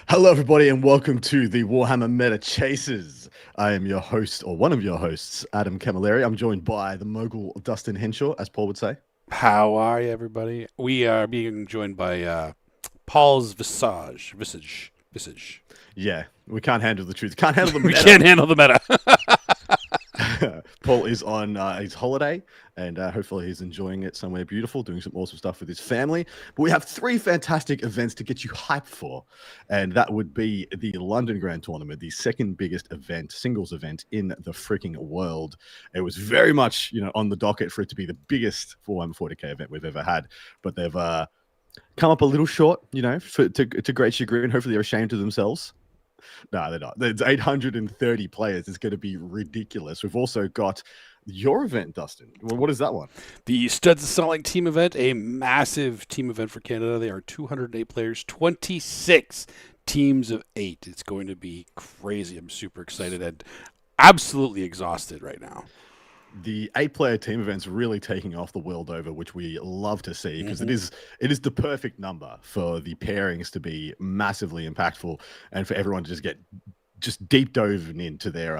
Hello, everybody, and welcome to the Warhammer Meta Chasers. I am your host, or one of your hosts, Adam Camilleri. I'm joined by the mogul Dustin Henshaw, as Paul would say. How are you, everybody? We are being joined by Paul's visage. Yeah, we can't handle the truth. Can't handle the We meta. can't handle the meta. Paul is on his holiday, and hopefully he's enjoying it somewhere beautiful, doing some awesome stuff with his family. But we have three fantastic events to get you hyped for, and that would be the London Grand Tournament, the second biggest event, singles event in the freaking world. It was very much, on the docket for it to be the biggest 440k event we've ever had, but they've come up a little short, to great chagrin. Hopefully they're ashamed of themselves. No, they're not. It's 830 players. It's going to be ridiculous. We've also got your event, Dustin. Well, what is that one? The Studs and Selling team event, a massive team event for Canada. They are 208 players, 26 teams of 8. It's going to be crazy. I'm super excited and absolutely exhausted right now. The 8-player team event's really taking off the world over, which we love to see because it is the perfect number for the pairings to be massively impactful and for everyone to just get deep dove into their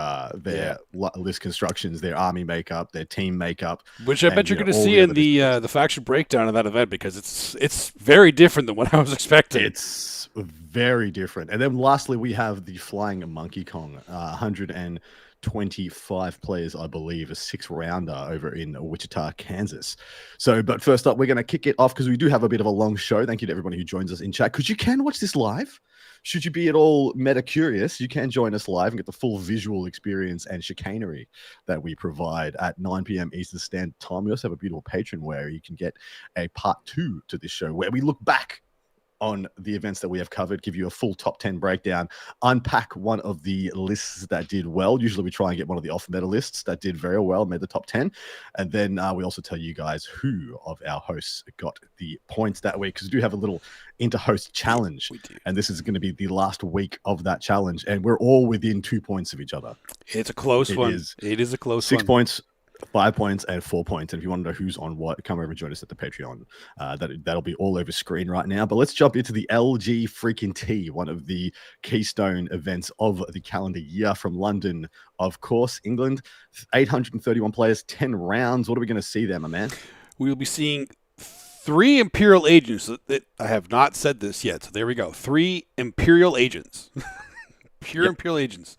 list constructions, their army makeup, their team makeup, which I bet you're going to see in the faction breakdown of that event because it's very different than what I was expecting. It's very different. And then lastly, we have the Flying Monkey Kong, 125 players, I believe, a 6-rounder over in Wichita, Kansas. So, but first up, we're going to kick it off because we do have a bit of a long show. Thank you to everybody who joins us in chat, because you can watch this live. Should you be at all meta curious, you can join us live and get the full visual experience and chicanery that we provide at 9 p.m. Eastern Standard Time. We also have a beautiful Patreon where you can get a part 2 to this show where we look back on the events that we have covered, give you a full top 10 breakdown, unpack one of the lists that did well. Usually we try and get one of the off-meta lists that did very well, made the top 10. And then we also tell you guys who of our hosts got the points that week, because we do have a little inter-host challenge. And this is going to be the last week of that challenge. And we're all within 2 points of each other. It's a close one. It is a close 6 one. points. 5 points and 4 points. And if you want to know who's on what, come over and join us at the Patreon. That'll be all over screen right now. But let's jump into the LG freaking T, one of the keystone events of the calendar year from London, of course, England. 831 players, 10 rounds. What are we going to see there, my man? We will be seeing 3 Imperial agents. I have not said this yet, so there we go. 3 Imperial agents. Pure Imperial agents.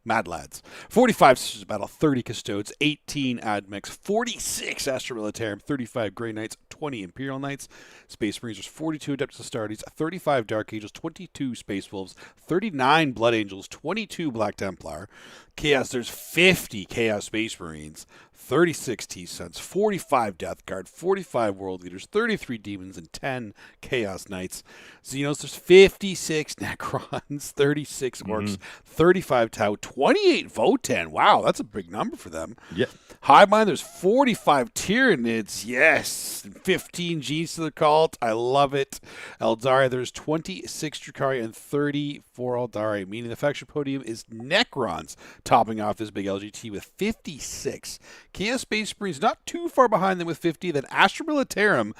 Mad lads. 45 Sisters of Battle, 30 Custodes, 18 Admechs, 46 Astra Militarum, 35 Grey Knights, 20 Imperial Knights, Space Marines, 42 Adeptus Astartes, 35 Dark Angels, 22 Space Wolves, 39 Blood Angels, 22 Black Templar. Chaos, there's 50 Chaos Space Marines, 36 T-Sons, 45 Death Guard, 45 World Leaders, 33 Demons, and 10 Chaos Knights. Xenos, there's 56 Necrons, 36 Orcs, 35 Tau, 28 Votan. Wow, that's a big number for them. Yeah. Highmind, there's 45 Tyranids. Yes. 15 G's to the cult. I love it. Eldari, there's 26 Drukhari and 34 Eldari, meaning the faction podium is Necrons, topping off this big LGT with 56. Chaos Space Marines not too far behind them with 50. Then Astra Militarum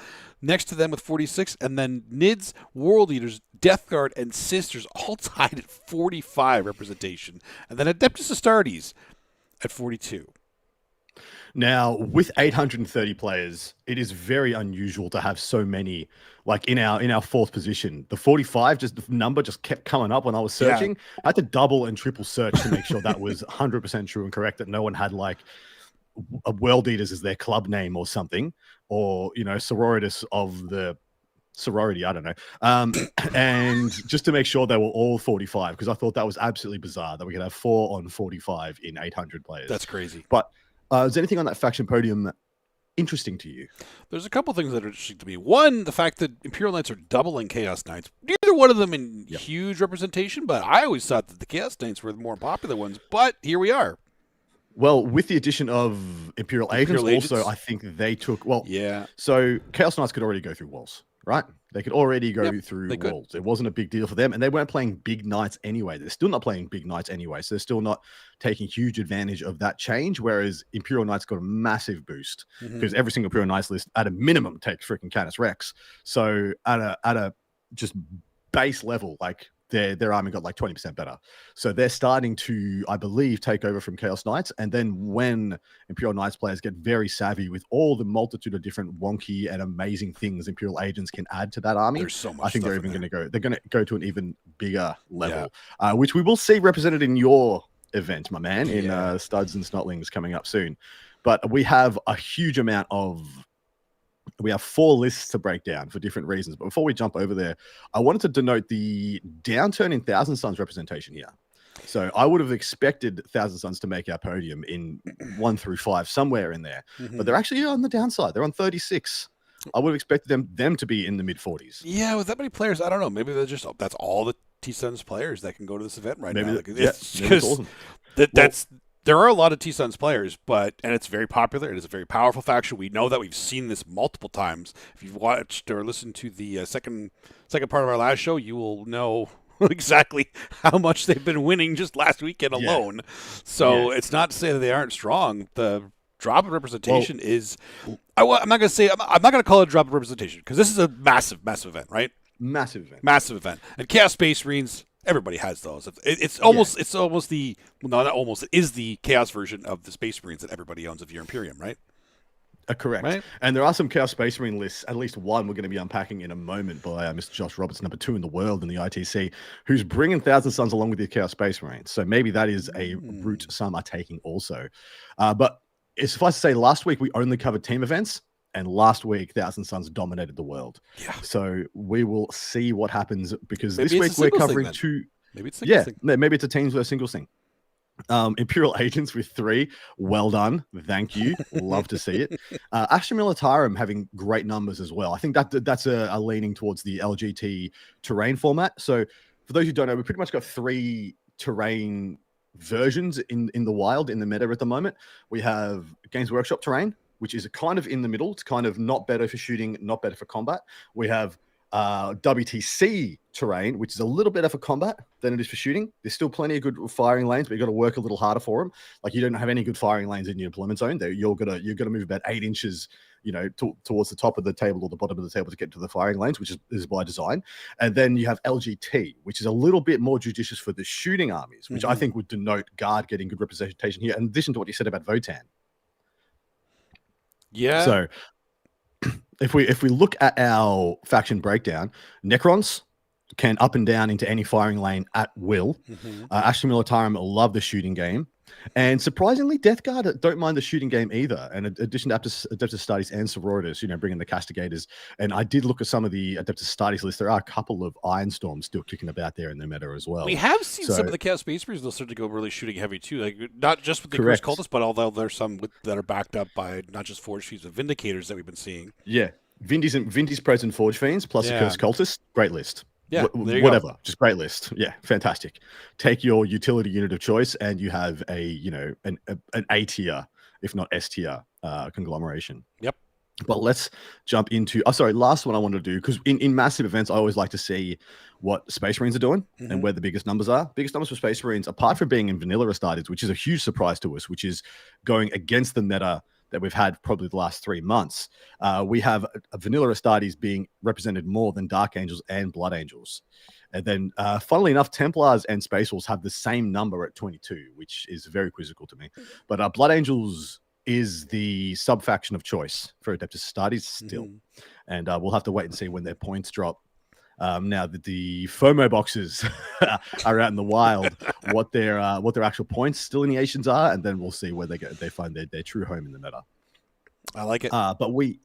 next to them with 46. And then Nids, World Eaters, Death Guard, and Sisters all tied at 45 representation. And then Adeptus Astartes at 42. Now, with 830 players, it is very unusual to have so many. Like in our fourth position, the 45, the number just kept coming up when I was searching. Yeah. I had to double and triple search to make sure that was 100% true and correct, that no one had like a World Eaters as their club name or something, or, Sororitas of the sorority, I don't know. And just to make sure they were all 45, because I thought that was absolutely bizarre that we could have 4 on 45 in 800 players. That's crazy. But is anything on that faction podium interesting to you? There's a couple things that are interesting to me. One, the fact that Imperial Knights are doubling Chaos Knights. Neither one of them in huge representation, but I always thought that the Chaos Knights were the more popular ones. But here we are. Well, with the addition of Imperial Agents, also, I think they took... Well, yeah. So Chaos Knights could already go through walls, right? They could already go through walls. It wasn't a big deal for them. And they weren't playing big knights anyway. They're still not playing big knights anyway. So they're still not taking huge advantage of that change. Whereas Imperial Knights got a massive boost because every single Imperial Knights list at a minimum takes freaking Canis Rex. So at a just base level, like their army got like 20% better. So they're starting to, I believe, take over from Chaos Knights. And then when Imperial Knights players get very savvy with all the multitude of different wonky and amazing things Imperial agents can add to that army, There's so much I think they're stuff even in going to go. They're going to go to an even bigger level, which we will see represented in your event, my man, in Studs and Snotlings coming up soon. But we have a huge amount of. We have 4 lists to break down for different reasons. But before we jump over there, I wanted to denote the downturn in Thousand Suns representation here. So I would have expected Thousand Suns to make our podium in 1 through 5, somewhere in there. But they're actually on the downside. They're on 36. I would have expected them to be in the mid-40s. Yeah, with that many players, I don't know. Maybe they're just that's all the T-Suns players that can go to this event right now. Like, it's awesome. There are a lot of T-Suns players, and it's very popular. It is a very powerful faction. We know that. We've seen this multiple times. If you've watched or listened to the second part of our last show, you will know exactly how much they've been winning just last weekend alone. So it's not to say that they aren't strong. The drop in representation is. I'm not going to call it a drop in representation because this is a massive event, right? Massive event. And Chaos Space Marines. Everybody has those. It's almost it is the Chaos version of the Space Marines that everybody owns of your Imperium, right? Correct. Right? And there are some Chaos Space Marine lists, at least one we're going to be unpacking in a moment by Mr. Josh Roberts, number 2 in the world in the ITC, who's bringing Thousand Suns along with the Chaos Space Marines. So maybe that is a route some are taking also. But it's suffice to say, last week we only covered team events. And last week, Thousand Suns dominated the world. Yeah. So we will see what happens because maybe this week we're covering 2. Maybe it's singles thing. Maybe it's a teams versus singles thing. Imperial Agents with 3. Well done. Thank you. Love to see it. Astra Militarum having great numbers as well. I think that's a leaning towards the LGT terrain format. So for those who don't know, we pretty much got 3 terrain versions in the wild, in the meta at the moment. We have Games Workshop terrain, which is kind of in the middle. It's kind of not better for shooting, not better for combat. We have WTC terrain, which is a little better for combat than it is for shooting. There's still plenty of good firing lanes, but you've got to work a little harder for them. Like you don't have any good firing lanes in your deployment zone. You're gonna move about 8 inches, towards the top of the table or the bottom of the table to get to the firing lanes, which is by design. And then you have LGT, which is a little bit more judicious for the shooting armies, which I think would denote Guard getting good representation here. In addition to what you said about Votan. Yeah. So if we look at our faction breakdown, Necrons can up and down into any firing lane at will. Astra Militarum love the shooting game. And surprisingly, Death Guard don't mind the shooting game either. And in addition to Adeptus Astartes and Sororitas, bringing the Castigators. And I did look at some of the Adeptus Astartes list. There are a couple of Ironstorms still kicking about there in the meta as well. We have seen some of the Chaos Space Marines, they'll start to go really shooting heavy too. Like not just with the Curse Cultists, but although there's some that are backed up by not just Forge Fiends, but Vindicators that we've been seeing. Yeah. Vindy's Present Forge Fiends plus the Curse Cultists. Great list. Yeah, whatever, just great list. Yeah, fantastic. Take your utility unit of choice, and you have an A tier, if not S tier, conglomeration. Yep. But let's jump into. Last one I wanted to do because in massive events, I always like to see what Space Marines are doing and where the biggest numbers are. Biggest numbers for Space Marines, apart from being in vanilla Astartes, which is a huge surprise to us, which is going against the meta that we've had probably the last 3 months. We have a vanilla Astartes being represented more than Dark Angels and Blood Angels. And then, funnily enough, Templars and Space Wolves have the same number at 22, which is very quizzical to me. But Blood Angels is the sub-faction of choice for Adeptus Astartes still. And we'll have to wait and see when their points drop. Now that the FOMO boxes are out in the wild, what their actual points delineations are, and then we'll see where they find their true home in the meta. I like it. But we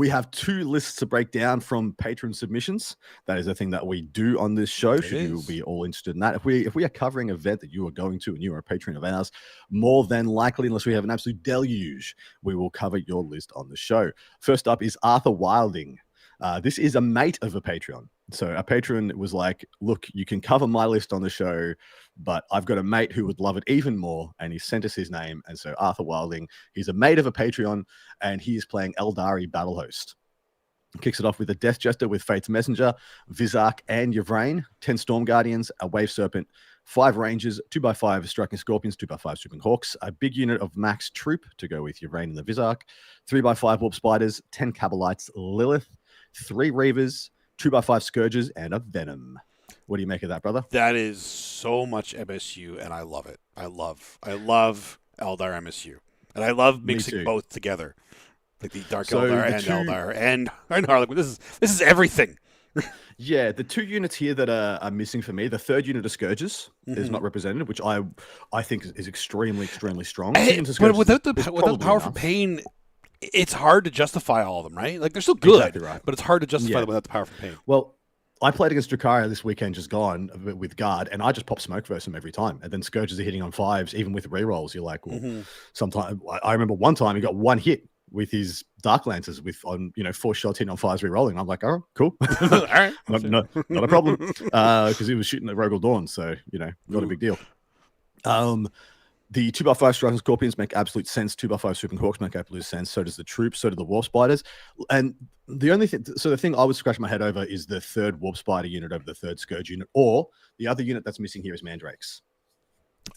have 2 lists to break down from patron submissions. That is a thing that we do on this show. Should you be all interested in that? If we are covering an event that you are going to and you are a patron of ours, more than likely, unless we have an absolute deluge, we will cover your list on the show. First up is Arthur Wilding. This is a mate of a Patreon. So a patron was like, look, you can cover my list on the show, but I've got a mate who would love it even more. And he sent us his name. And so Arthur Wilding, he's a mate of a Patreon, and he is playing Eldari Battle Host. Kicks it off with a Death Jester with Fate's Messenger, Vizark, and Yvrain, 10 Storm Guardians, a Wave Serpent, 5 Rangers, 2x5 Striking Scorpions, 2x5 Swooping Hawks, a big unit of Max Troop to go with Yvrain and the Vizark, 3x5 Warp Spiders, 10 Cabalites, Lilith, 3 Reavers, 2x5 Scourges, and a Venom. What do you make of that, brother? That is so much MSU, and I love it. I love Eldar MSU, and I love mixing both together, like the Dark Eldar and Eldar and Harlequin. This is everything. Yeah, the 2 units here that are missing for me, the 3rd unit of Scourges is not represented, which I think is extremely strong. But without the power from pain, it's hard to justify all of them, right? Like they're still good, exactly right. But it's hard to justify them without the power from pain. Well, I played against Drukhari this weekend, just gone with guard, and I just pop smoke versus him every time. And then Scourges are hitting on 5s, even with rerolls. You're like, well, sometimes I remember one time he got 1 hit with his Dark Lancers on 4 shots hitting on 5s rerolling. I'm like, oh, cool, all right, not a problem, because he was shooting at Rogel Dawn, so not a big deal. The 2x5 Striking Scorpions make absolute sense. 2x5 Swooping Hawks make absolute sense. So does the Troops. So do the Warp Spiders. And the only thing, so the thing I would scratch my head over is the 3rd Warp Spider unit over the 3rd Scourge unit, or the other unit that's missing here is Mandrakes.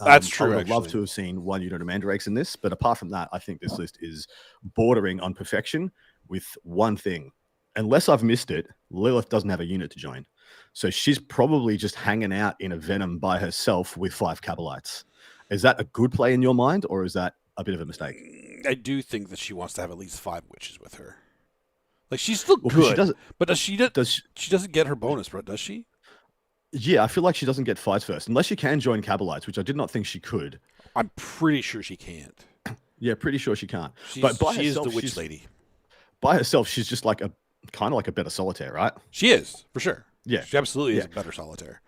That's true. I would love to have seen 1 unit of Mandrakes in this, but apart from that, I think this list is bordering on perfection with one thing. Unless I've missed it, Lilith doesn't have a unit to join. So she's probably just hanging out in a Venom by herself with 5 Cabalites. Is that a good play in your mind, or is that a bit of a mistake? I do think that she wants to have at least 5 witches with her. Like she's still good, but she doesn't get her bonus, bro? Does she? Yeah, I feel like she doesn't get fights first, unless she can join Cabalites, which I did not think she could. I'm pretty sure she can't. Yeah, pretty sure she can't. But by herself, is the witch lady. By herself, she's just like kind of like a better solitaire, right? She is, for sure. Yeah, she absolutely is a better solitaire.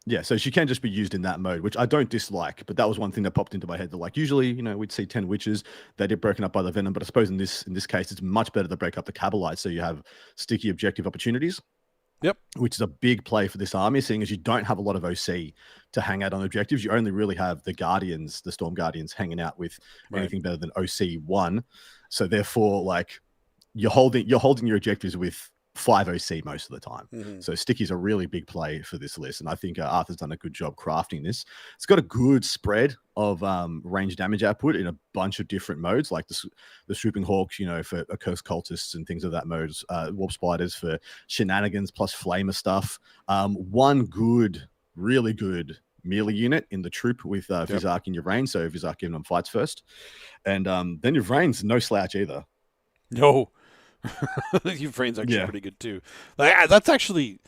Yeah, so she can just be used in that mode, which I don't dislike, but that was one thing that popped into my head. That like usually, we'd see 10 witches, they get broken up by the Venom, but I suppose in this case, it's much better to break up the Cabalites, so you have sticky objective opportunities. Yep. Which is a big play for this army, seeing as you don't have a lot of OC to hang out on objectives. You only really have the Guardians, the Storm Guardians, hanging out with anything better than OC 1. So therefore, like you're holding your objectives with 5 OC most of the time. So Sticky's a really big play for this list, and I think Arthur's done a good job crafting this. It's got a good spread of range damage output in a bunch of different modes, like the Swooping Hawks, for Accursed Cultists and things of that mode, Warp Spiders for shenanigans plus flamer stuff. One really good melee unit in the Troop with Vizark in your range, so Vizark giving them fights first. And then your range, no slouch either. No. Ukraine's actually pretty good too. Like, that's actually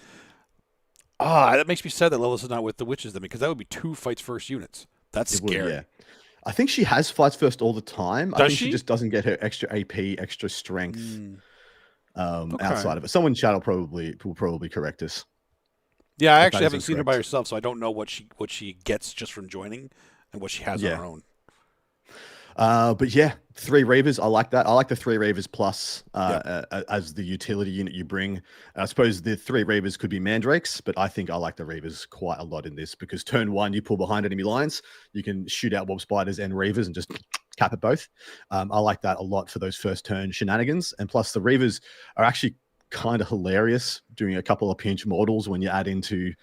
that makes me sad that Lilith is not with the witches then, because that would be 2 fights first units. That's scary. Yeah. I think she has fights first all the time. Does I think she just doesn't get her extra AP, extra strength outside of it. Someone in chat will probably correct us. Yeah, I actually haven't seen her by herself, so I don't know what she gets just from joining and what she has on her own. But yeah, 3 Reavers. I like that. I like the 3 Reavers plus as the utility unit you bring. I suppose the 3 Reavers could be Mandrakes, but I think I like the Reavers quite a lot in this, because turn 1, you pull behind enemy lines, you can shoot out Warp Spiders and Reavers and just cap at both. I like that a lot for those first turn shenanigans. And plus the Reavers are actually kind of hilarious doing a couple of pinch mortals when you add into,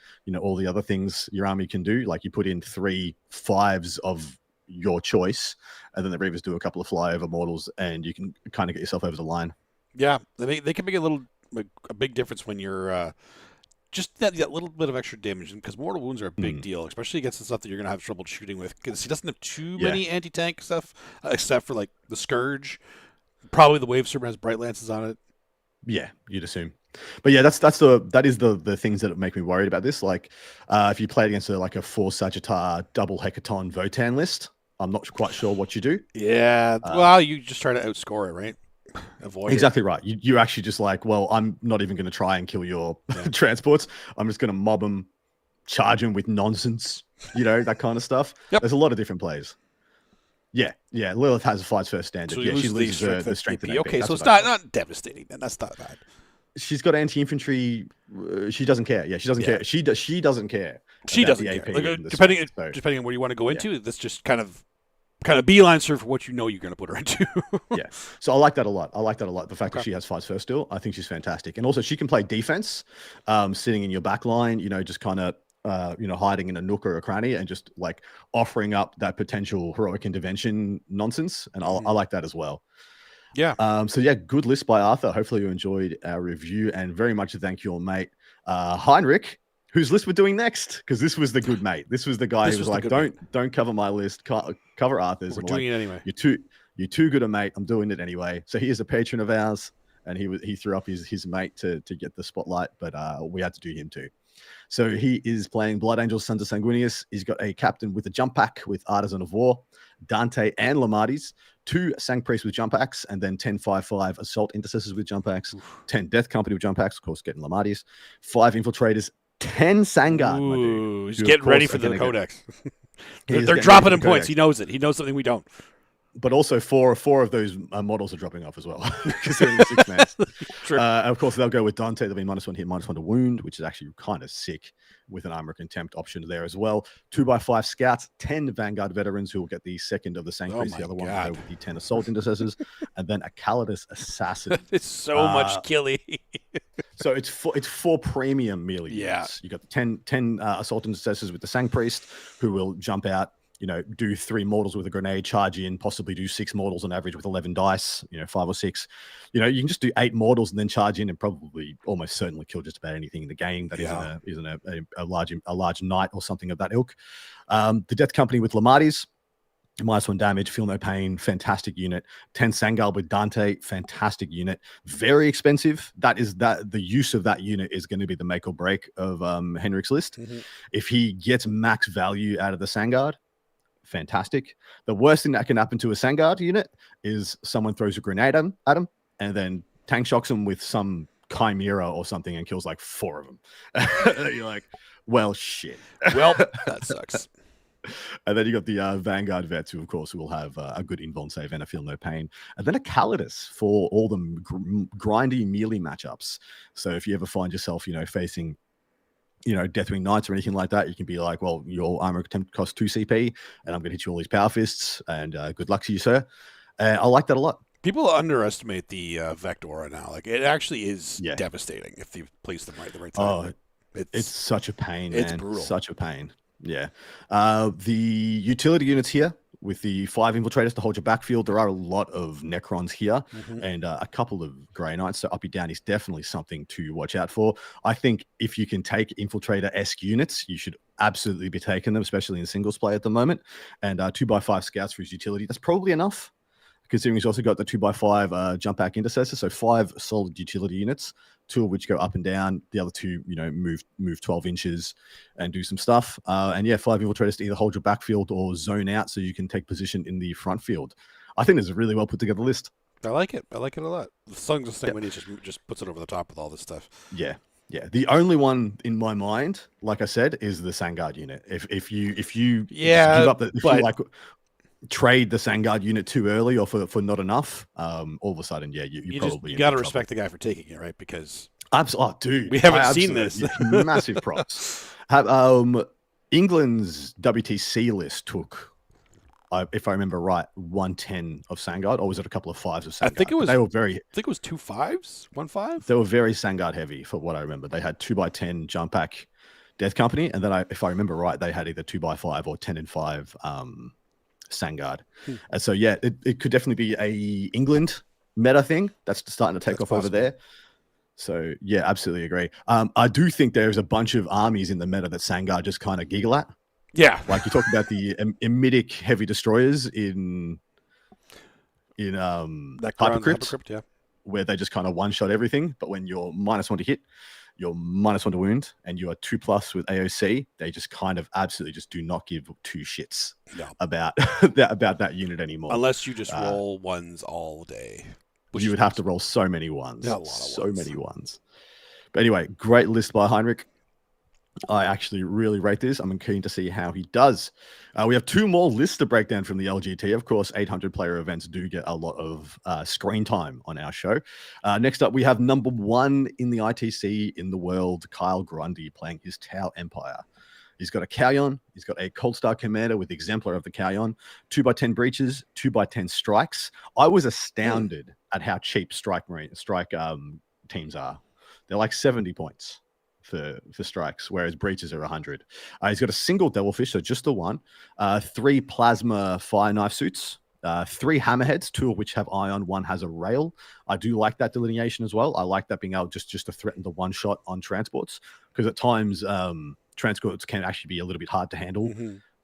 all the other things your army can do. Like you put in 3 5s of your choice, and then the Reavers do a couple of flyover mortals, and you can kind of get yourself over the line. Yeah, they can make a big difference when you're just that little bit of extra damage, because mortal wounds are a big deal, especially against the stuff that you're gonna have trouble shooting with, because he doesn't have too many anti-tank stuff, except for like the Scourge. Probably the Wave Serpent has Bright Lances on it. Yeah, you'd assume. But yeah, that is the things that make me worried about this. Like if you play against a 4 Sagittar double Hecaton Votan list, I'm not quite sure what you do. Yeah, well, you just try to outscore it, right? Avoid exactly right. You're actually just like, well, I'm not even going to try and kill your transports. I'm just going to mob them, charge them with nonsense, that kind of stuff. Yep. There's a lot of different plays. Yeah. Lilith has a fights first standard. So she loses the strength and AP. Okay, so it's not devastating then. That's not bad. She's got anti-infantry. She doesn't care. Yeah, she doesn't care. She doesn't care. She doesn't care. Depending on where you want to go into, that's just kind of beeline serve for what you're going to put her into. Yeah. So I like that a lot. The fact that she has fights first still, I think she's fantastic. And also she can play defense, sitting in your back line, just kind of, hiding in a nook or a cranny and just like offering up that potential heroic intervention nonsense. And I like that as well. Yeah. So yeah, good list by Arthur. Hopefully you enjoyed our review, and very much thank your mate, Heinrich, whose list we're doing next, because this was the good mate. This was the guy This who was was the like, good don't cover my list, cover Arthur's. We're And doing like, it anyway. You're too good a mate. I'm doing it anyway. So he is a patron of ours, and he threw up his mate to get the spotlight, but we had to do him too. So he is playing Blood Angels, Sons of Sanguinius. He's got a captain with a jump pack with Artisan of War, Dante and Lamades, 2 Sang Priests with jump packs, and then 10-5-5 Assault Intercessors with jump packs, 10 Death Company with jump packs, of course, getting Lamades, 5 Infiltrators, 10 Sangard, my dude. He's getting ready for the Codex. They're They're dropping him points. He knows it. He knows something we don't. But also four of those models are dropping off as well because they're in the 6 man. Of course, they'll go with Dante. They'll be -1 hit, -1 to wound, which is actually kind of sick with an Armor Contempt option there as well. 2x5 Scouts, 10 Vanguard Veterans who will get the second of the Sang Priests. The other one will go with the 10 Assault Intercessors, and then a Calidus Assassin. It's so much killy. So it's 4 premium melee units. You got 10 Assault Intercessors with the Sang Priest who will jump out, do 3 mortals with a grenade, charge in, possibly do 6 mortals on average with 11 dice, 5 or 6. You can just do 8 mortals and then charge in and probably almost certainly kill just about anything in the game that isn't a large knight or something of that ilk. The Death Company with Lamades, -1 damage, feel no pain, fantastic unit. 10 Sangal with Dante, fantastic unit. Very expensive. The use of that unit is going to be the make or break of Henrik's list. If he gets max value out of the Sangard, fantastic. The worst thing that can happen to a Sangard unit is someone throws a grenade at him and then tank shocks him with some chimera or something and kills like 4 of them. You're like, well, shit. Well, that sucks. And then you got the Vanguard vets, who of course will have a good invuln save and a feel no pain, and then a Calidus for all the grindy melee matchups. So if you ever find yourself, facing Deathwing Knights or anything like that, you can be like, well, your armor attempt costs 2 CP, and I'm going to hit you all these power fists, and good luck to you, sir. I like that a lot. People underestimate the Vectora now. Like, it actually is devastating if you place them right the right time. Oh, it's such a pain, It's man. brutal. Such a pain. Yeah. The utility units here with the 5 Infiltrators to hold your backfield. There are a lot of Necrons here and a couple of Grey Knights. So uppy down is definitely something to watch out for. I think if you can take Infiltrator-esque units, you should absolutely be taking them, especially in singles play at the moment. And 2x5 Scouts for his utility. That's probably enough, considering he's also got the 2x5 jump back intercessor. So 5 solid utility units, 2 of which go up and down. The other 2, move 12 inches and do some stuff. And 5 Infiltrators to either hold your backfield or zone out so you can take position in the front field. I think it's a really well put together list. I like it. I like it a lot. The Songs of Sanguinius just puts it over the top with all this stuff. Yeah. The only one in my mind, like I said, is the Sangard unit. If you give up trade the Sangard unit too early or for not enough, all of a sudden, you probably got to respect the guy for taking it, right? Because dude, we haven't seen this. Massive props. England's WTC list took, if I remember right, 110 of Sangard, or was it a couple of 5s of Sangard? I think it was. They were very. I think it was 2 5s, 1 5. They were very Sangard heavy for what I remember. They had 2x10 jump pack Death Company, and then if I remember right, they had either 2x5 or 10 and 5 Sangard. And so it could definitely be a England meta thing that's starting to take off over there. So absolutely agree. I do think there's a bunch of armies in the meta that Sangard just kind of giggle at. Yeah, like you talked about the Emitic heavy destroyers in Hypercrypt, where they just kind of one shot everything. But when you're -1 to hit, you're -1 to wound, and you are 2+ with AOC, they just kind of absolutely just do not give 2 shits about that unit anymore. Unless you just roll ones all day. You would have to roll so many ones. So many ones. But anyway, great list by Heinrich. I actually really rate this. I'm keen to see how he does. We have 2 more lists to break down from the LGT. Of course, 800 player events do get a lot of screen time on our show. Next up, we have number 1 in the ITC in the world, Kyle Grundy, playing his Tau Empire. He's got a Kauyon. He's got a Cold Star Commander with Exemplar of the Kauyon, 2x10 breaches, 2x10 strikes. I was astounded at how cheap strike teams are. They're like 70 points for strikes, whereas breaches are 100. He's got a single Devilfish, so just the one. 3 plasma fire knife suits 3 hammerheads, 2 of which have ion, 1 has a rail. I do like that delineation as well. I like that being able just to threaten the one shot on transports, because at times transports can actually be a little bit hard to handle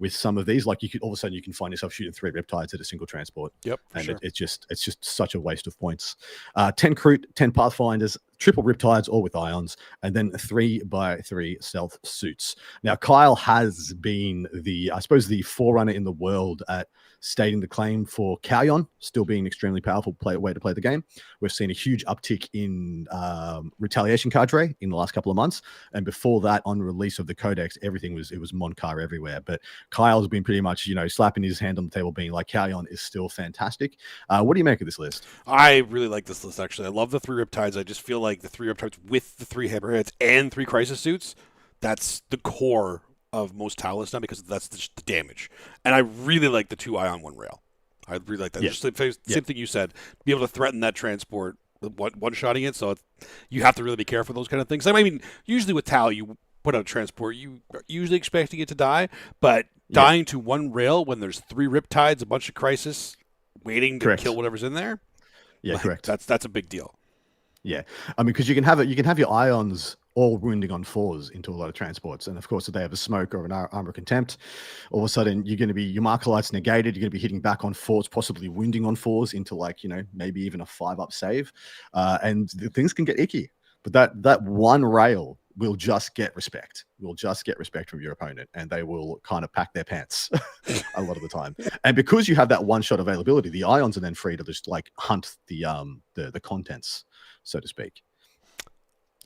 with some of these. Like you could all of a sudden you can find yourself shooting 3 riptides at a single transport. Yep, and sure. it's just such a waste of points. 10 Crute, 10 Pathfinders, triple riptides, all with ions, and then 3x3 stealth suits. Now Kyle has been I suppose the forerunner in the world at stating the claim for Kauyon still being an extremely powerful way to play the game. We've seen a huge uptick in retaliation cadre in the last couple of months, and before that, on release of the codex, it was Monkar everywhere. But Kyle's been pretty much slapping his hand on the table, being like, Kauyon is still fantastic. What do you make of this list? I really like this list, actually. I love the 3 riptides. I just feel like the 3 riptides with the 3 hammerheads and 3 crisis suits, that's the core of most Tau lists now, because that's the damage. And I really like the 2 ion 1 rail. I really like that. Yeah. Just the same thing you said. Be able to threaten that transport with one-shotting it, so you have to really be careful with those kind of things. I mean, usually with Tau, you put out a transport, you are usually expecting it to die, but dying to 1 rail when there's 3 riptides, a bunch of crisis, waiting to kill whatever's in there. Yeah, correct. That's a big deal. Yeah, I mean, because you can have your ions all wounding on 4s into a lot of transports, and of course, if they have a smoke or an armor contempt, all of a sudden you're going to be your marker light's negated. You're going to be hitting back on 4s, possibly wounding on 4s into maybe even a 5-up save, and things can get icky. But that 1 rail will just get respect. Will just get respect from your opponent, and they will kind of pack their pants a lot of the time. And because you have that 1-shot availability, the ions are then free to just hunt the contents, so to speak.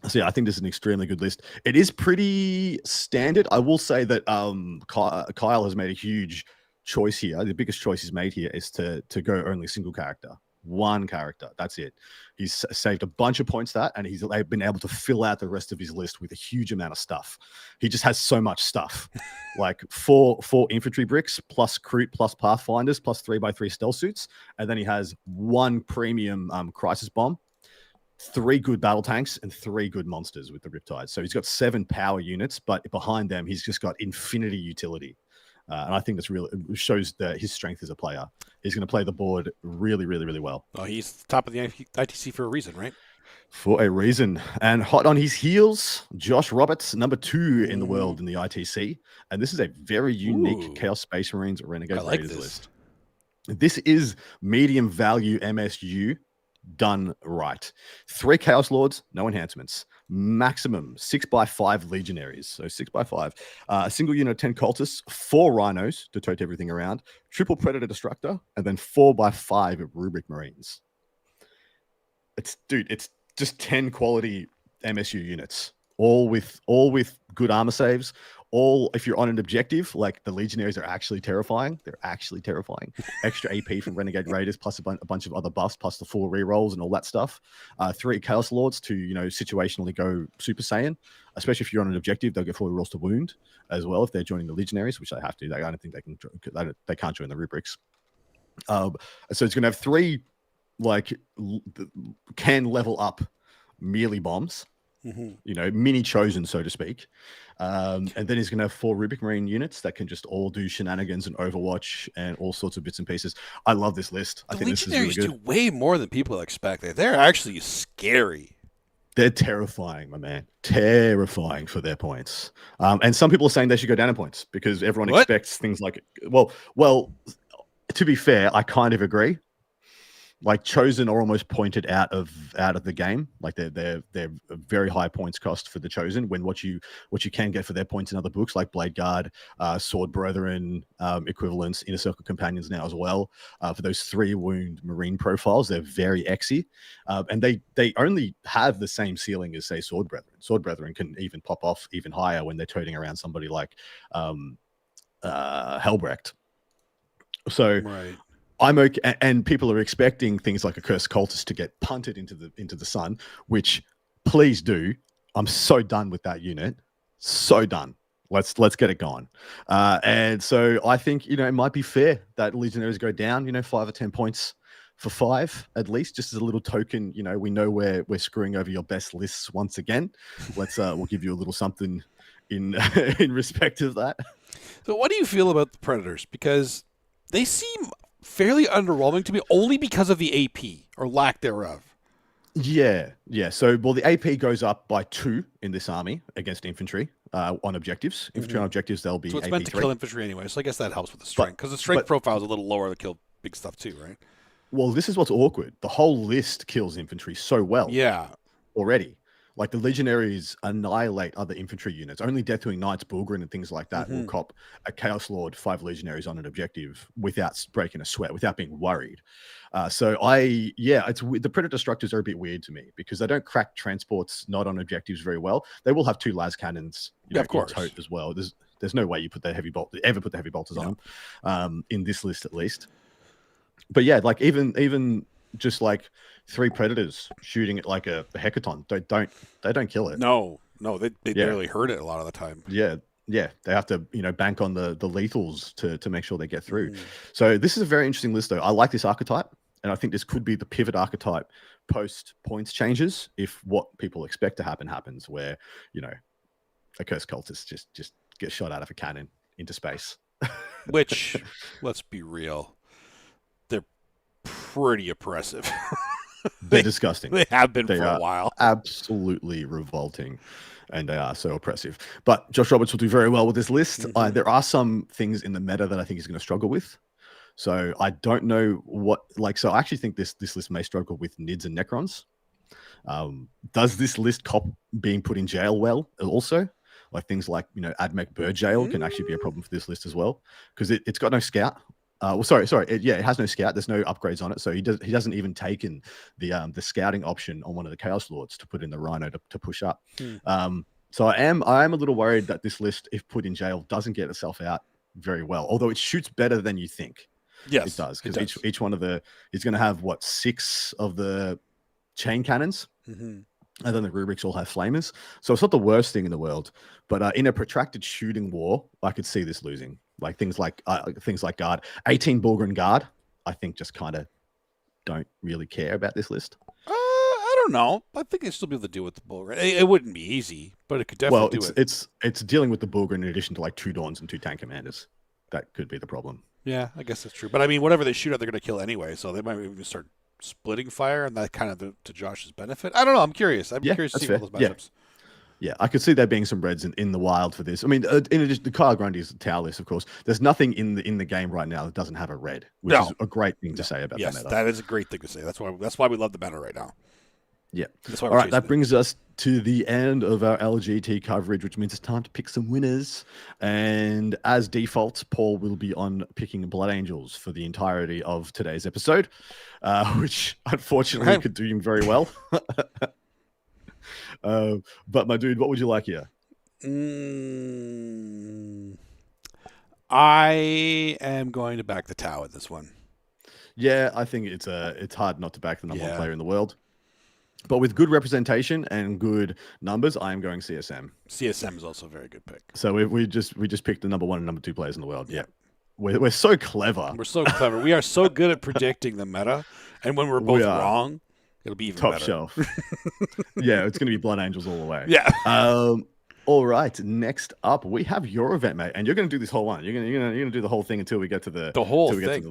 So yeah, I think this is an extremely good list. It is pretty standard. I will say that Kyle has made a huge choice here. The biggest choice he's made here is to go only single character. 1 character. That's it. He's saved a bunch of points and he's been able to fill out the rest of his list with a huge amount of stuff. He just has so much stuff. Like 4 infantry bricks plus Crute plus Pathfinders plus 3x3 stealth suits. And then he has 1 premium crisis bomb, 3 good battle tanks, and 3 good monsters with the riptides. So he's got 7 power units, but behind them he's just got infinity utility. And I think this really shows his strength as a player. He's going to play the board really, really, really well. Oh, he's top of the ITC for a reason, right? For a reason. And hot on his heels, Josh Roberts, number 2 in the world in the ITC. And this is a very unique Chaos Space Marines Renegade Raiders list. This is medium value MSU done right. 3 Chaos Lords, no enhancements. Maximum 6x5 Legionaries. So 6x5. A single unit of 10 Cultists, 4 Rhinos to tote everything around, triple Predator Destructor, and then 4x5 Rubric Marines. It's just 10 quality MSU units, all with good armor saves. All, if you're on an objective, like the Legionaries are actually terrifying. They're actually terrifying. Extra AP from Renegade Raiders, plus a bunch of other buffs, plus the 4 rerolls and all that stuff. 3 Chaos Lords to, situationally go Super Saiyan. Especially if you're on an objective, they'll get 4 rerolls to wound as well if they're joining the Legionaries, which they have to. I don't think they can. They can't join the rubrics. So it's going to have 3 can level up melee bombs. Mini chosen, so to speak. And then he's going to have 4 Rubric Marine units that can just all do shenanigans and Overwatch and all sorts of bits and pieces. I love this list. I think this is really good. Do way more than people expect. They're actually scary. They're terrifying, my man. Terrifying for their points. And some people are saying they should go down in points because everyone expects things like, well, to be fair, I kind of agree. Like chosen are almost pointed out of the game. Like they're very high points cost for the chosen, when what you can get for their points in other books like Blade Guard, Sword Brethren, equivalents, Inner Circle Companions now as well. For those 3 wound Marine profiles, they're very exy. And they only have the same ceiling as, say, Sword Brethren. Sword Brethren can even pop off even higher when they're toting around somebody like Helbrecht. So right. I'm okay, and people are expecting things like a Cursed Cultist to get punted into the sun, which please do. I'm so done with that unit. So done. Let's get it going. And so I think it might be fair that Legionaries go down 5 or 10 points for 5 at least, just as a little token. We know we're screwing over your best lists once again. We'll give you a little something in in respect of that. So what do you feel about the Predators? Because they seem fairly underwhelming to me, only because of the AP or lack thereof. Yeah. So, well, the AP goes up by 2 in this army against infantry on objectives. Infantry on objectives, they'll be So it's AP meant to 3. kill infantry anyway. So I guess that helps with the strength, because the strength profile is a little lower to kill big stuff too, right? Well, this is what's awkward. The whole list kills infantry so well. Yeah. Already. Like the legionaries annihilate other infantry units. Only Deathwing Knights, Bulgrin, and things like that will cop a Chaos Lord, 5 legionaries on an objective without breaking a sweat, without being worried. It's the Predator structures are a bit weird to me because they don't crack transports not on objectives very well. They will have 2 las cannons, of course, tote as well. There's no way you put the heavy bolters on them in this list at least. But yeah, like even just like 3 predators shooting it like a hecaton, they don't kill it. No, they barely hurt it a lot of the time. Yeah, they have to bank on the lethals to make sure they get through. So this is a very interesting list though. I like this archetype, and I think this could be the pivot archetype post points changes if what people expect to happen happens, where a cursed cultist just gets shot out of a cannon into space. Which, let's be real, they're pretty oppressive. They're disgusting. They have been for a while. Absolutely revolting, and they are so oppressive. But Josh Roberts will do very well with this list. There are some things in the meta that I think he's going to struggle with. So I don't know what. So I actually think this list may struggle with Nids and Necrons. Does this list cop being put in jail well? Also, like things like Admech Bird Jail can actually be a problem for this list as well, because it's got no scout. It has no scout. There's no upgrades on it, so he doesn't even taken the scouting option on one of the Chaos Lords to put in the Rhino to push up. So I am a little worried that this list, if put in jail, doesn't get itself out very well. Although it shoots better than you think. Yes, it does, because each one of it's going to have 6 of the chain cannons. And then the rubrics all have flamers, so it's not the worst thing in the world. But in a protracted shooting war, I could see this losing. Like things like guard, 18 Bulgrin guard, I think just kind of don't really care about this list. I don't know. I think they still be able to deal with the Bulgrin. It wouldn't be easy, but it could definitely do it. It's dealing with the Bulgrin in addition to 2 Dawns and 2 tank commanders. That could be the problem. Yeah, I guess that's true. But I mean, whatever they shoot at, they're going to kill anyway, so they might even start splitting fire, and that kind of to Josh's benefit. I don't know. I'm curious. I'm curious to see all those matchups. Yeah, I could see there being some reds in the wild for this. I mean, in addition, the Kyle Grundy's tower list, of course. There's nothing in the game right now that doesn't have a red, which is a great thing to say about the meta. Yes, that is a great thing to say. That's why we love the meta right now. Yeah. That's why all right, that brings us to the end of our LGT coverage, which means it's time to pick some winners. And as default, Paul will be on picking Blood Angels for the entirety of today's episode, which unfortunately could do him very well. But my dude, what would you like here? I am going to back the Tau at this one. Yeah, I think it's hard not to back the number 1 player in the world. But with good representation and good numbers, I am going CSM. CSM is also a very good pick. So we just picked the number 1 and number 2 players in the world. Yeah. We're so clever. We're so clever. We are so good at predicting the meta, and when we're both wrong, it'll be even top better. Shelf. Yeah, it's going to be Blood Angels all the way. Yeah. All right. Next up, we have your event, mate, and you're going to do this whole one. You're going to do the whole thing until we get to the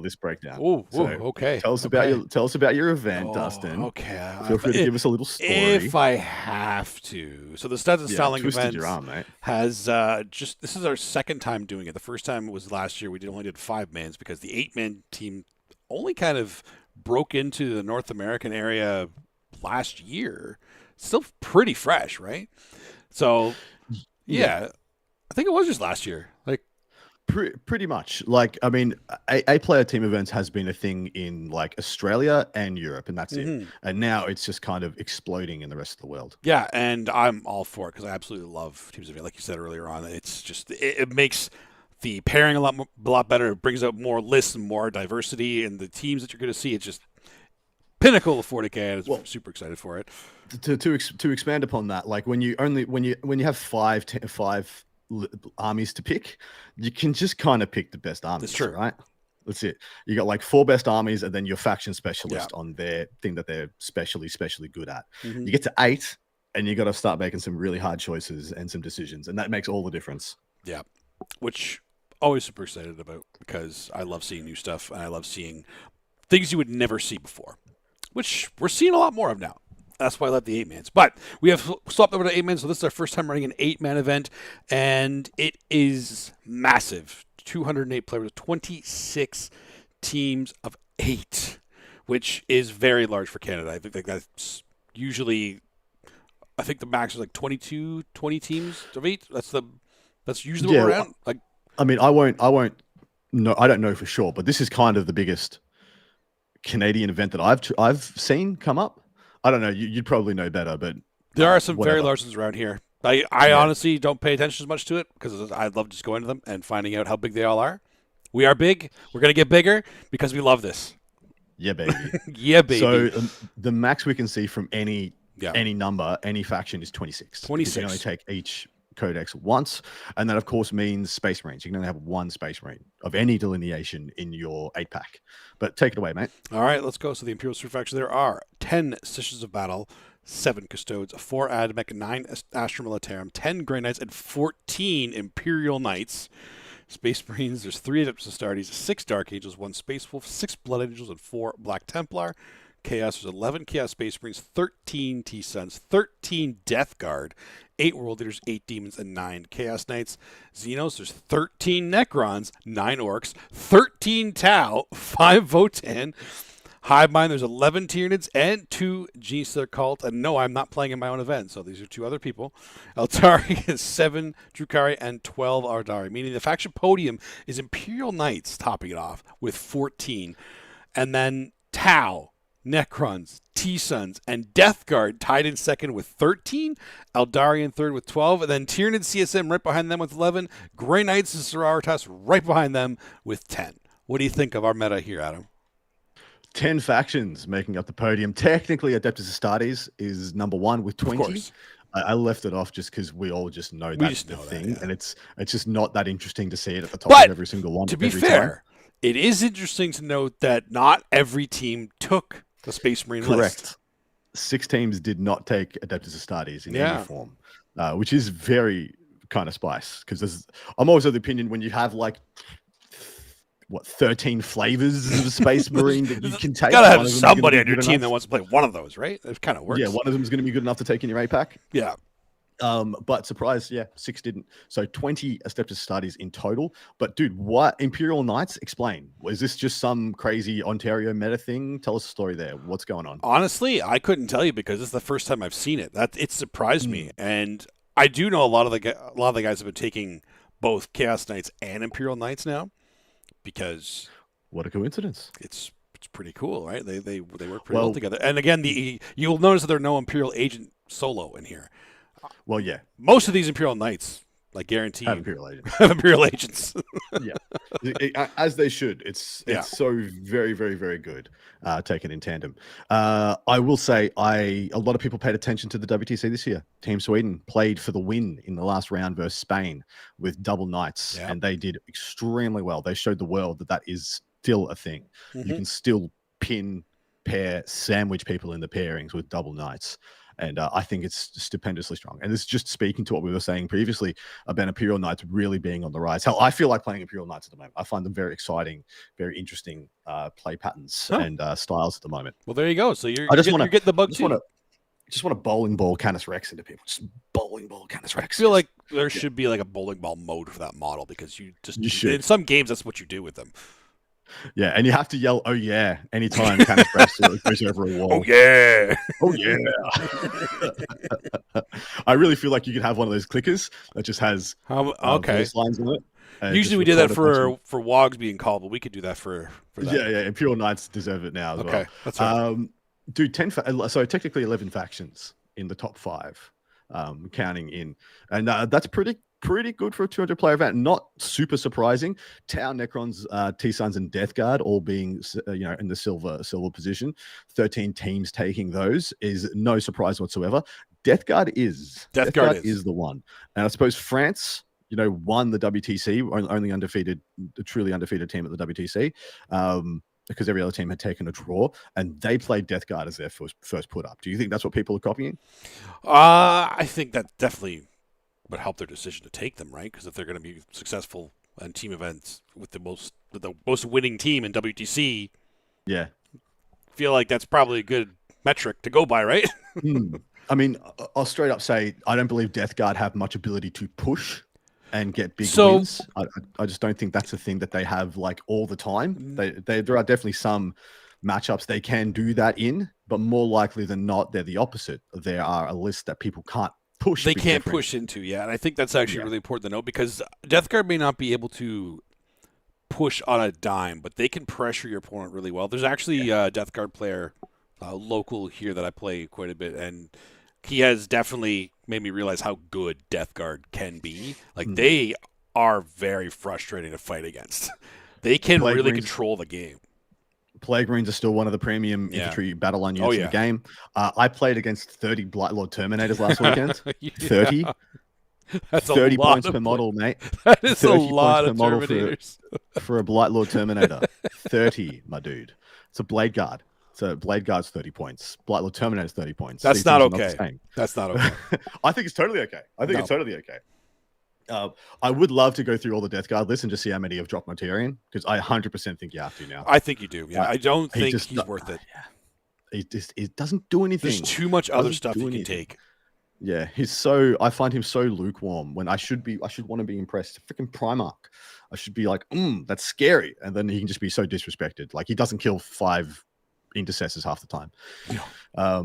list breakdown. Okay. Tell us about your event, Dustin. Okay. Feel free to give us a little story if I have to. So the Studs and Styling event your arm, mate. has this is our second time doing it. The first time was last year. We only did 5 mans because the 8-man team only kind of broke into the North American area last year. Still pretty fresh, right? So. Yeah, I think it was just last year. Pretty much. I mean, a player team events has been a thing in Australia and Europe, and that's it. And now it's just kind of exploding in the rest of the world. Yeah, and I'm all for it because I absolutely love teams event. Like you said earlier on, it's just it makes the pairing a lot better. It brings out more lists and more diversity in the teams that you're going to see. It's just pinnacle of 40K. I'm super excited for it. To expand upon that, when you have five armies to pick, you can just kind of pick the best armies. That's true, right? That's it. You got 4 best armies, and then your faction specialist on their thing that they're specially good at. You get to 8, and you got to start making some really hard choices and some decisions, and that makes all the difference. Yeah, which always super excited about because I love seeing new stuff and I love seeing things you would never see before, which we're seeing a lot more of now. That's why I love the 8-mans. But we have swapped over to 8-man, so this is our first time running an 8-man event, and it is massive. 208 players, 26 teams of 8, which is very large for Canada. I think that's usually, I think the max is like 20 teams of 8. That's usually what we're at. Like, I mean, I won't know. I don't know for sure, but this is kind of the biggest Canadian event that I've seen come up. I don't know. You'd probably know better, but there are some very large ones around here. I honestly don't pay attention as much to it because I love just going to them and finding out how big they all are. We are big. We're going to get bigger because we love this. Yeah, baby. Yeah, baby. So the max we can see from any number, any faction is 26. 26. You can only take each codex once, and that of course means Space Marines. You can only have one Space Marine of any delineation in your 8-pack. But take it away, mate. All right, let's go. So the Imperial Street faction, there are 10 Sisters of Battle, 7 Custodes, 4 Admech, 9 Astra Militarum, 10 Grey Knights, and 14 Imperial Knights. Space Marines, there's 3 Adeptus Astartes, 6 Dark Angels, 1 Space Wolf, 6 Blood Angels, and 4 Black Templar. Chaos, there's 11 Chaos Space Marines, 13 T-Suns, 13 Death Guard, 8 World Leaders, 8 Demons, and 9 Chaos Knights. Xenos, there's 13 Necrons, 9 Orcs, 13 Tau, 5 Votan. Hive Mind, there's 11 Tyranids and 2 Genius Cult. And no, I'm not playing in my own event, so these are 2 other people. Eldari is 7 Drukhari and 12 Ardari, meaning the faction podium is Imperial Knights topping it off with 14. And then Tau, Necrons, T-Suns, and Death Guard tied in second with 13, Eldari in third with 12, and then Tyranid CSM right behind them with 11, Grey Knights and Sororitas right behind them with 10. What do you think of our meta here, Adam? 10 factions making up the podium. Technically, Adeptus Astartes is number 1 with 20. Of course. I left it off just because we all just know that's the thing, yeah. And it's just not that interesting to see it at the top of every single one. To be fair, it is interesting to note that not every team took the Space Marine list. 6 teams did not take Adeptus Astartes in any form, which is very kind of spice. Because I'm always of the opinion when you have like 13 flavors of Space Marine that you can take. You gotta have somebody on your team that wants to play one of those, right? It kind of works. Yeah, one of them is going to be good enough to take in your 8-pack. Yeah. But surprise, 6 didn't. So 20 Adeptus Astartes in total. But dude, what Imperial Knights? Explain. Was this just some crazy Ontario meta thing? Tell us a story there. What's going on? Honestly, I couldn't tell you because it's the first time I've seen it. It surprised me, and I do know a lot of the guys have been taking both Chaos Knights and Imperial Knights now because what a coincidence! It's pretty cool, right? They work pretty well together. And again, you'll notice that there are no Imperial Agent solo in here. Well, yeah. Most of these Imperial Knights, like guaranteed, have Imperial Agents. Have Imperial Agents. Yeah, as they should. It's so very, very, very good. Taken in tandem. I will say, a lot of people paid attention to the WTC this year. Team Sweden played for the win in the last round versus Spain with double knights, and they did extremely well. They showed the world that is still a thing. You can still pin, pair, sandwich people in the pairings with double knights. And I think it's stupendously strong. And it's just speaking to what we were saying previously about Imperial Knights really being on the rise. Hell, I feel like playing Imperial Knights at the moment. I find them very exciting, very interesting play patterns and styles at the moment. Well, there you go. So you're getting the bug too. Just want to bowling ball Canis Rex into people. Just bowling ball Canis Rex. I feel like there should be like a bowling ball mode for that model because you should. In some games, that's what you do with them. Yeah, and you have to yell, "Oh yeah!" anytime Canis Rex goes over a wall. Oh yeah! Oh yeah! I really feel like you could have one of those clickers that just has voice lines on it. Usually we do that for WOGs being called, but we could do that for that. Yeah. Imperial Knights deserve it now as well. Okay, that's right. Dude, so technically 11 factions in the top 5, counting in, and that's pretty good for a 200-player event. Not super surprising. Tau, Necrons, T-Suns, and Death Guard all being in the silver position. 13 teams taking those is no surprise whatsoever. Death Guard is the one, and I suppose France, won the WTC, only truly undefeated team at the WTC. Because every other team had taken a draw, and they played Death Guard as their first put up. Do you think that's what people are copying? I think that definitely would help their decision to take them, right? Because if they're going to be successful and team events with the most winning team in WTC. Yeah. Feel like that's probably a good metric to go by, right? I mean, I'll straight up say I don't believe Death Guard have much ability to push and get big wins. I just don't think that's a thing that they have like all the time. There are definitely some matchups they can do that in, but more likely than not, they're the opposite. There are a list that people can't push. They can't push into, and I think that's actually really important to know, because Death Guard may not be able to push on a dime, but they can pressure your opponent really well. There's actually a Death Guard player local here that I play quite a bit, and he has definitely made me realize how good Death Guard can be. Like, they are very frustrating to fight against. They can really control the game. Plague Marines are still one of the premium infantry battle line units in the game. I played against 30 Blightlord Terminators last weekend. 30. That's 30 points per model, mate. That is a lot of Terminators. For a Blightlord Terminator. 30, my dude. It's a Blade Guard. So Blade Guard's 30 points. Blightlord Terminator's 30 points. That's not okay. That's not okay. I think it's totally okay. It's totally okay. I would love to go through all the Death Guard lists and just see how many have dropped Mortarion, because I 100% think you have to now. I think you do. Yeah, I don't think he's worth it. It doesn't do anything. There's too much other stuff you can take. Yeah, I find him so lukewarm when I should want to be impressed. Freaking Primarch. I should be like, that's scary. And then he can just be so disrespected. Like, he doesn't kill 5 intercessors half the time. Yeah.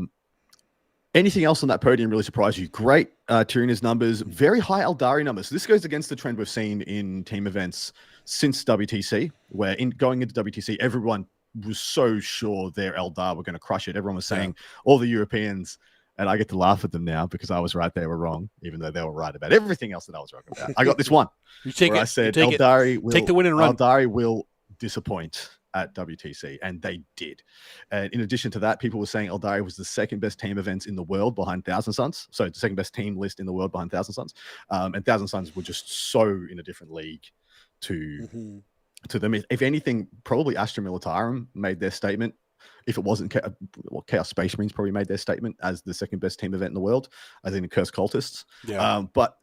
Anything else on that podium really surprised you? Great Tyranids numbers, very high Eldari numbers. So this goes against the trend we've seen in team events since WTC, where going into WTC, everyone was so sure their Eldar were going to crush it. Everyone was saying, all the Europeans, and I get to laugh at them now because I was right, they were wrong, even though they were right about everything else that I was wrong about. I got this one. You take it. I said Eldari will take the win and run. Eldari will disappoint at WTC, and they did. And in addition to that, people were saying Eldari was the second best team events in the world behind Thousand Suns. So the second best team list in the world behind Thousand Suns. And Thousand Suns were just so in a different league to them. If anything, probably Astra Militarum made their statement. If it wasn't Chaos Space Marines probably made their statement as the second best team event in the world, as in the Cursed Cultists. Yeah. But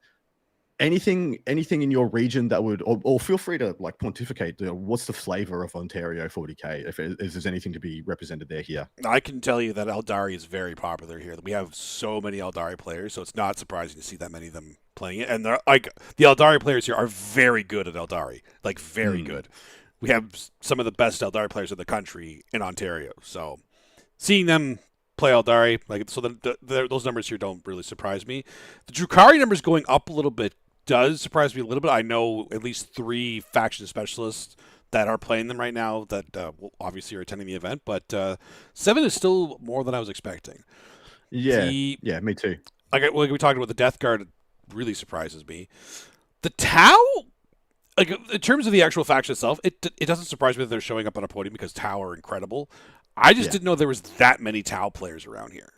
anything in your region that would, or feel free to like pontificate, what's the flavor of Ontario 40K, if there's anything to be represented there here? I can tell you that Eldari is very popular here. We have so many Eldari players, so it's not surprising to see that many of them playing it. And they're like, the Eldari players here are very good at Eldari, like very good. We have some of the best Eldari players in the country in Ontario, so seeing them play Eldari, like, so those numbers here don't really surprise me. The Drukhari numbers going up a little bit does surprise me a little bit. I know at least 3 faction specialists that are playing them right now that obviously are attending the event, but 7 is still more than I was expecting. Yeah, me too. Like we talked about, the Death Guard really surprises me. The Tau, like in terms of the actual faction itself, it doesn't surprise me that they're showing up on a podium, because Tau are incredible. I just didn't know there was that many Tau players around here.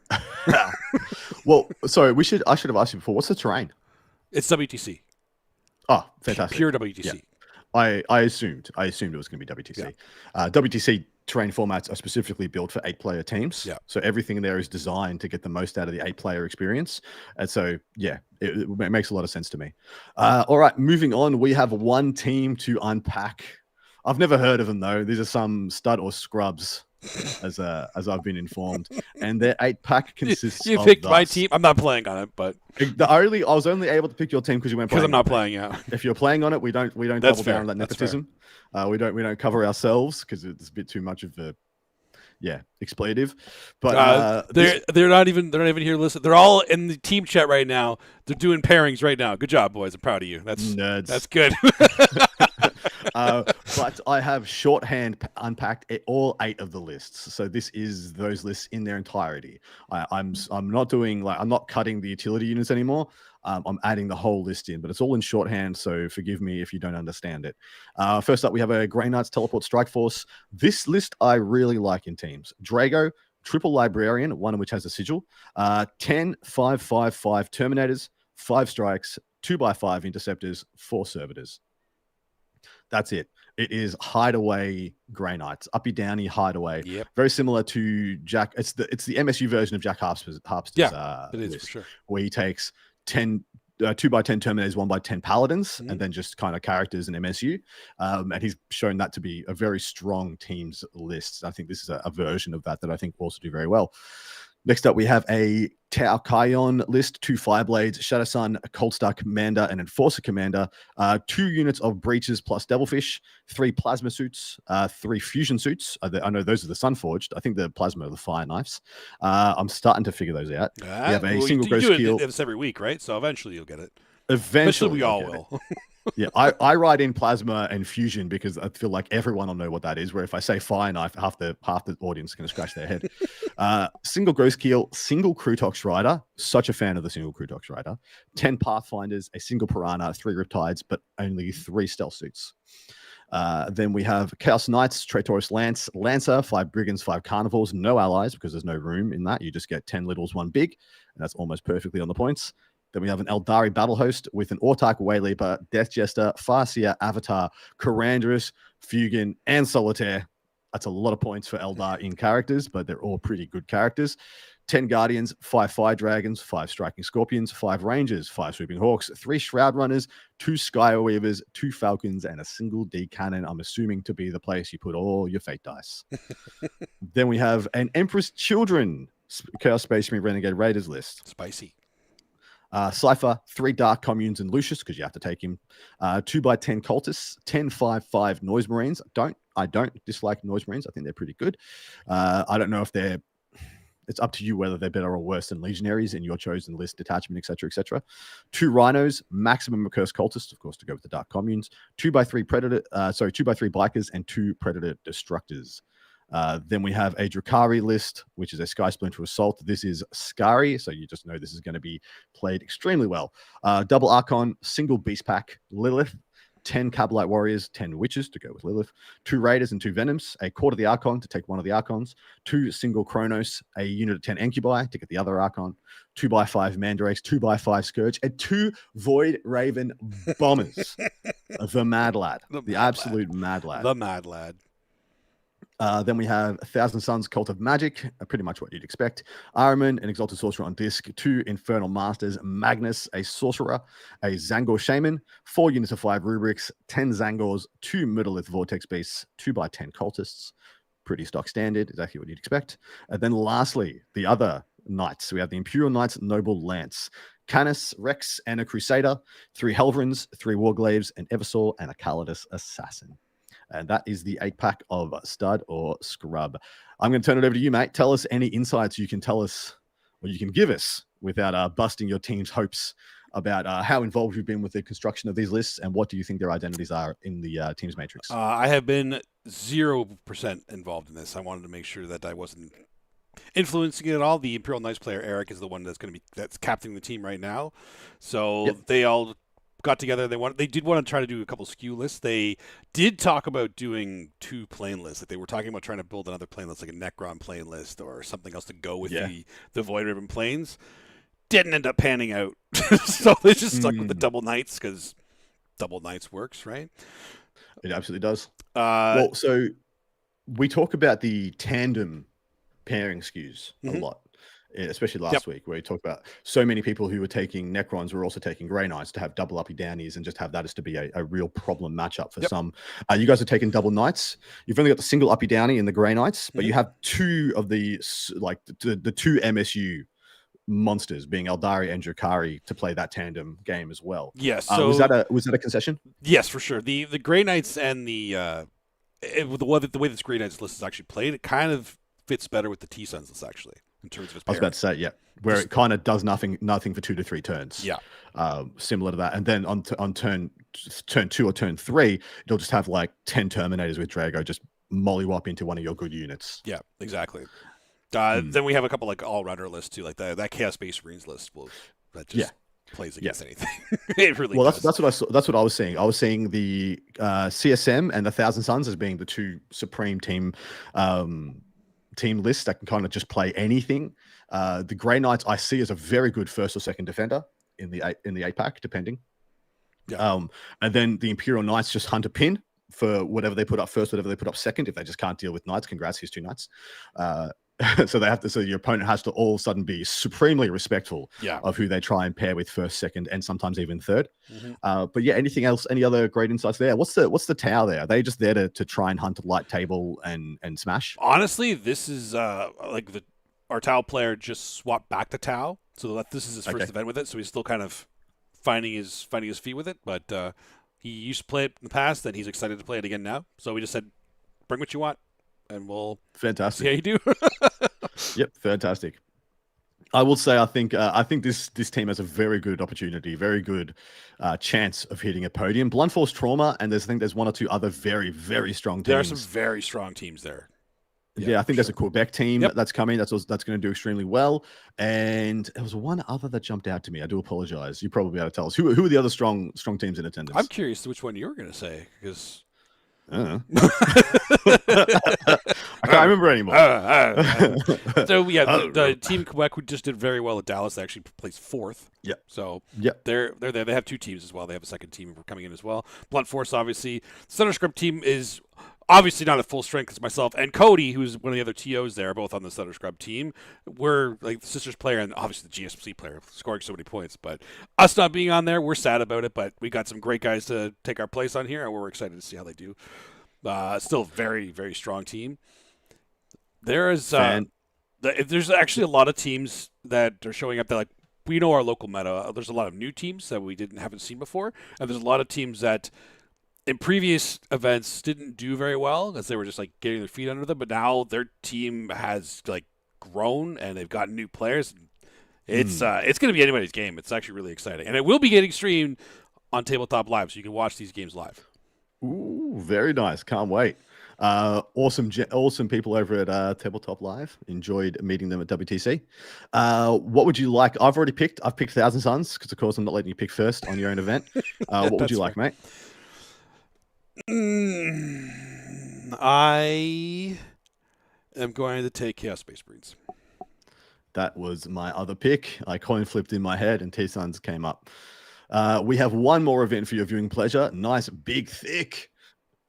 Well, sorry, I should have asked you before. What's the terrain? It's WTC. Oh, fantastic. Pure WTC. Yeah. I assumed it was going to be WTC. Yeah. WTC terrain formats are specifically built for 8-player teams. Yeah. So everything in there is designed to get the most out of the 8-player experience. And so, it makes a lot of sense to me. All right, moving on. We have one team to unpack. I've never heard of them, though. These are some stud or scrubs, as I've been informed, and their 8-pack consists. You picked my team. I'm not playing on it, but I was only able to pick your team because you went playing. Because I'm not playing. Yeah. If you're playing on it, we don't double down on that nepotism. We don't cover ourselves because it's a bit too much of a expletive. But they're not even here. Listen, they're all in the team chat right now. They're doing pairings right now. Good job, boys. I'm proud of you. That's nerds. That's good. But I have shorthand unpacked all 8 of the lists. So this is those lists in their entirety. I'm not doing I'm not cutting the utility units anymore. I'm adding the whole list in, but it's all in shorthand, so forgive me if you don't understand it. First up, we have a Grey Knights Teleport Strike Force. This list I really like in teams. Drago, Triple Librarian, one of which has a sigil, 10 5/5/5 Terminators, 5 Strikes, 2x5 Interceptors, 4 Servitors. That's it. It is Hideaway Grey Knights, uppy downy Hideaway. Yep. Very similar to Jack. It's the MSU version of Jack Harpster's it is list, for sure. Where he takes 10 2x10 Terminators, 1x10 Paladins, Mhm. and then just kind of characters and MSU. And he's shown that to be a very strong teams list. I think this is a version of that I think will also do very well. Next up, we have a Tau Kion list, 2 Fireblades, Shadow Sun, Cold Star Commander, and Enforcer Commander, 2 units of Breaches plus Devilfish, 3 Plasma Suits, 3 Fusion Suits. I know those are the Sunforged. I think the Plasma are the Fire Knives. I'm starting to figure those out. We have a single Ghost You Keel. do this every week, right? So eventually you'll get it. Eventually we all will. Yeah, I write in Plasma and Fusion because I feel like everyone will know what that is. Where if I say Fire Knife, half the audience is going to scratch their head. Single Ghost Keel, single Crutox Rider. Such a fan of the single Crutox Rider. 10 Pathfinders, a single Piranha, 3 Riptides, but only 3 Stealth Suits. Then we have Chaos Knights, Traitorous Lancer, 5 Brigands, 5 Carnivals, no allies because there's no room in that. You just get 10 littles, 1 big, and that's almost perfectly on the points. Then we have an Eldari Battle Host with an Autark Wayleaper, Death Jester, Farseer, Avatar, Corandrus, Fugan, and Solitaire. That's a lot of points for Eldar in characters, but they're all pretty good characters. 10 Guardians, 5 Fire Dragons, 5 Striking Scorpions, 5 Rangers, 5 Sweeping Hawks, 3 Shroud Runners, 2 Skyweavers, 2 Falcons, and a single D Cannon, I'm assuming to be the place you put all your fate dice. Then we have an Empress Children Chaos Space Marine Renegade Raiders list. Spicy. Cypher, 3 Dark Communes and Lucius, because you have to take him. 2x10 Cultists, 10 5/5 Noise Marines. I don't dislike Noise Marines. I think they're pretty good. I don't know if it's up to you whether they're better or worse than Legionaries in your chosen list, detachment, etc., etc. 2 Rhinos, maximum Accursed Cultists, of course, to go with the Dark Communes. 2x3 Bikers and 2 Predator Destructors. Then we have a Drakari list, which is a Sky Splinter Assault. This is Skari, so you just know this is going to be played extremely well. Double Archon, single Beast Pack, Lilith, 10 Kabalite Warriors, 10 Witches to go with Lilith, 2 Raiders and 2 Venoms, a quarter of the Archon to take one of the Archons, 2 single Chronos, a unit of 10 Incubi to get the other Archon, 2x5 Mandrakes, 2x5 Scourge, and 2 Void Raven Bombers. The Mad Lad. The absolute Mad Lad. The Mad Lad. Then we have 1,000 Suns, Cult of Magic, pretty much what you'd expect. Ahriman, an Exalted Sorcerer on disc. 2 Infernal Masters, Magnus, a Sorcerer, a Zangor Shaman, 4 units of 5 Rubrics, 10 Zangors, 2 Middleth Vortex Beasts, 2x10 Cultists. Pretty stock standard, exactly what you'd expect. And then lastly, the other Knights. We have the Imperial Knights, Noble Lance, Canis, Rex, and a Crusader, 3 Helverins, 3 Warglaves, an Eversaw, and a Calidus Assassin. And that is the 8-pack of Stud or Scrub. I'm going to turn it over to you, mate. Tell us any insights you can tell us, or you can give us, without busting your team's hopes about how involved you've been with the construction of these lists, and what do you think their identities are in the team's matrix? I have been 0% involved in this. I wanted to make sure that I wasn't influencing it at all. The Imperial Knights player Eric is the one that's captaining the team right now. So They all got together. They did want to try to do a couple skew lists. They did talk about doing 2 plane lists. Like they were talking about trying to build another plane list, like a Necron plane list or something else to go with the Void Raven planes. Didn't end up panning out. So they just stuck with the Double Knights because Double Knights works, right? It absolutely does. Well, so we talk about the tandem pairing skews a lot, especially last week, where we talked about so many people who were taking Necrons were also taking Grey Knights to have double uppy downies and just have that as to be a real problem matchup for some. You guys are taking double Knights. You've only got the single uppy downy in the Grey Knights, but you have 2 of the the 2 MSU monsters, being Eldari and Drakari, to play that tandem game as well. Yes. So was that a concession? Yes, for sure. The Grey Knights and the way this Grey Knights list is actually played, it kind of fits better with the T-Suns list actually. In terms of its I was about to say, where it kind of does nothing for 2 to 3 turns. Similar to that. And then on turn 2 or turn 3, it'll just have like 10 Terminators with Drago just mollywop into one of your good units. Yeah, exactly. Then we have a couple like all-rounder lists too, like that Chaos Space Marines list that just plays against anything. It really does. That's what I saw. That's what I was seeing. I was seeing the CSM and the 1,000 Suns as being the 2 supreme team lists that can kind of just play anything. The Grey Knights I see as a very good first or second defender in the 8-pack, depending. And then the Imperial Knights just hunt a pin for whatever they put up first, whatever they put up second. If they just can't deal with Knights, congrats, here's 2 Knights. So they have to. So your opponent has to all of a sudden be supremely respectful Yeah. of who they try and pair with first, second, and sometimes even third. Mm-hmm. But yeah, anything else? Any other great insights there? What's the tower there? Are they just there to try and hunt a light table and smash? Honestly, this is like our Tau player just swapped back to Tau, so this is his first event with it. So he's still kind of finding his feet with it. But he used to play it in the past, and he's excited to play it again now. So we just said, bring what you want, and we'll Fantastic. see how you do. Yep, fantastic. I will say, I think this team has a very good opportunity, very good chance of hitting a podium. Blunt Force Trauma, and I think there's one or two other very, very strong teams. There are some very strong teams there. Yeah, I think there's a Quebec team that's coming. That's going to do extremely well. And there was one other that jumped out to me. I do apologize. You probably ought to tell us who are the other strong teams in attendance. I'm curious which one you were going to say because I can't remember anymore. So yeah, the team Quebec who just did very well at Dallas. They actually placed fourth. Yeah. So they're there. They have two teams as well. They have a second team coming in as well. Blunt Force, obviously. Center Scrub team is obviously not at full strength because myself and Cody, who's one of the other TOs there, both on the Center Scrub team. We're like the Sisters player and obviously the GSC player, scoring so many points. But us not being on there, we're sad about it. But we got some great guys to take our place on here, and we're excited to see how they do. Still a very, very strong team. There's actually a lot of teams that are showing up that like we know our local meta. There's a lot of new teams that we haven't seen before, and there's a lot of teams that in previous events didn't do very well because they were just like getting their feet under them. But now their team has like grown and they've gotten new players. It's going to be anybody's game. It's actually really exciting, and it will be getting streamed on Tabletop Live, so you can watch these games live. Ooh, very nice. Can't wait. Awesome people over at Tabletop Live. Enjoyed meeting them at WTC. What would you like? I've picked Thousand Suns because, of course, I'm not letting you pick first on your own event. What would you like, mate? I am going to take Chaos Space Marines. That was my other pick. I coin flipped in my head and T-Suns came up. We have one more event for your viewing pleasure. Nice, big, thick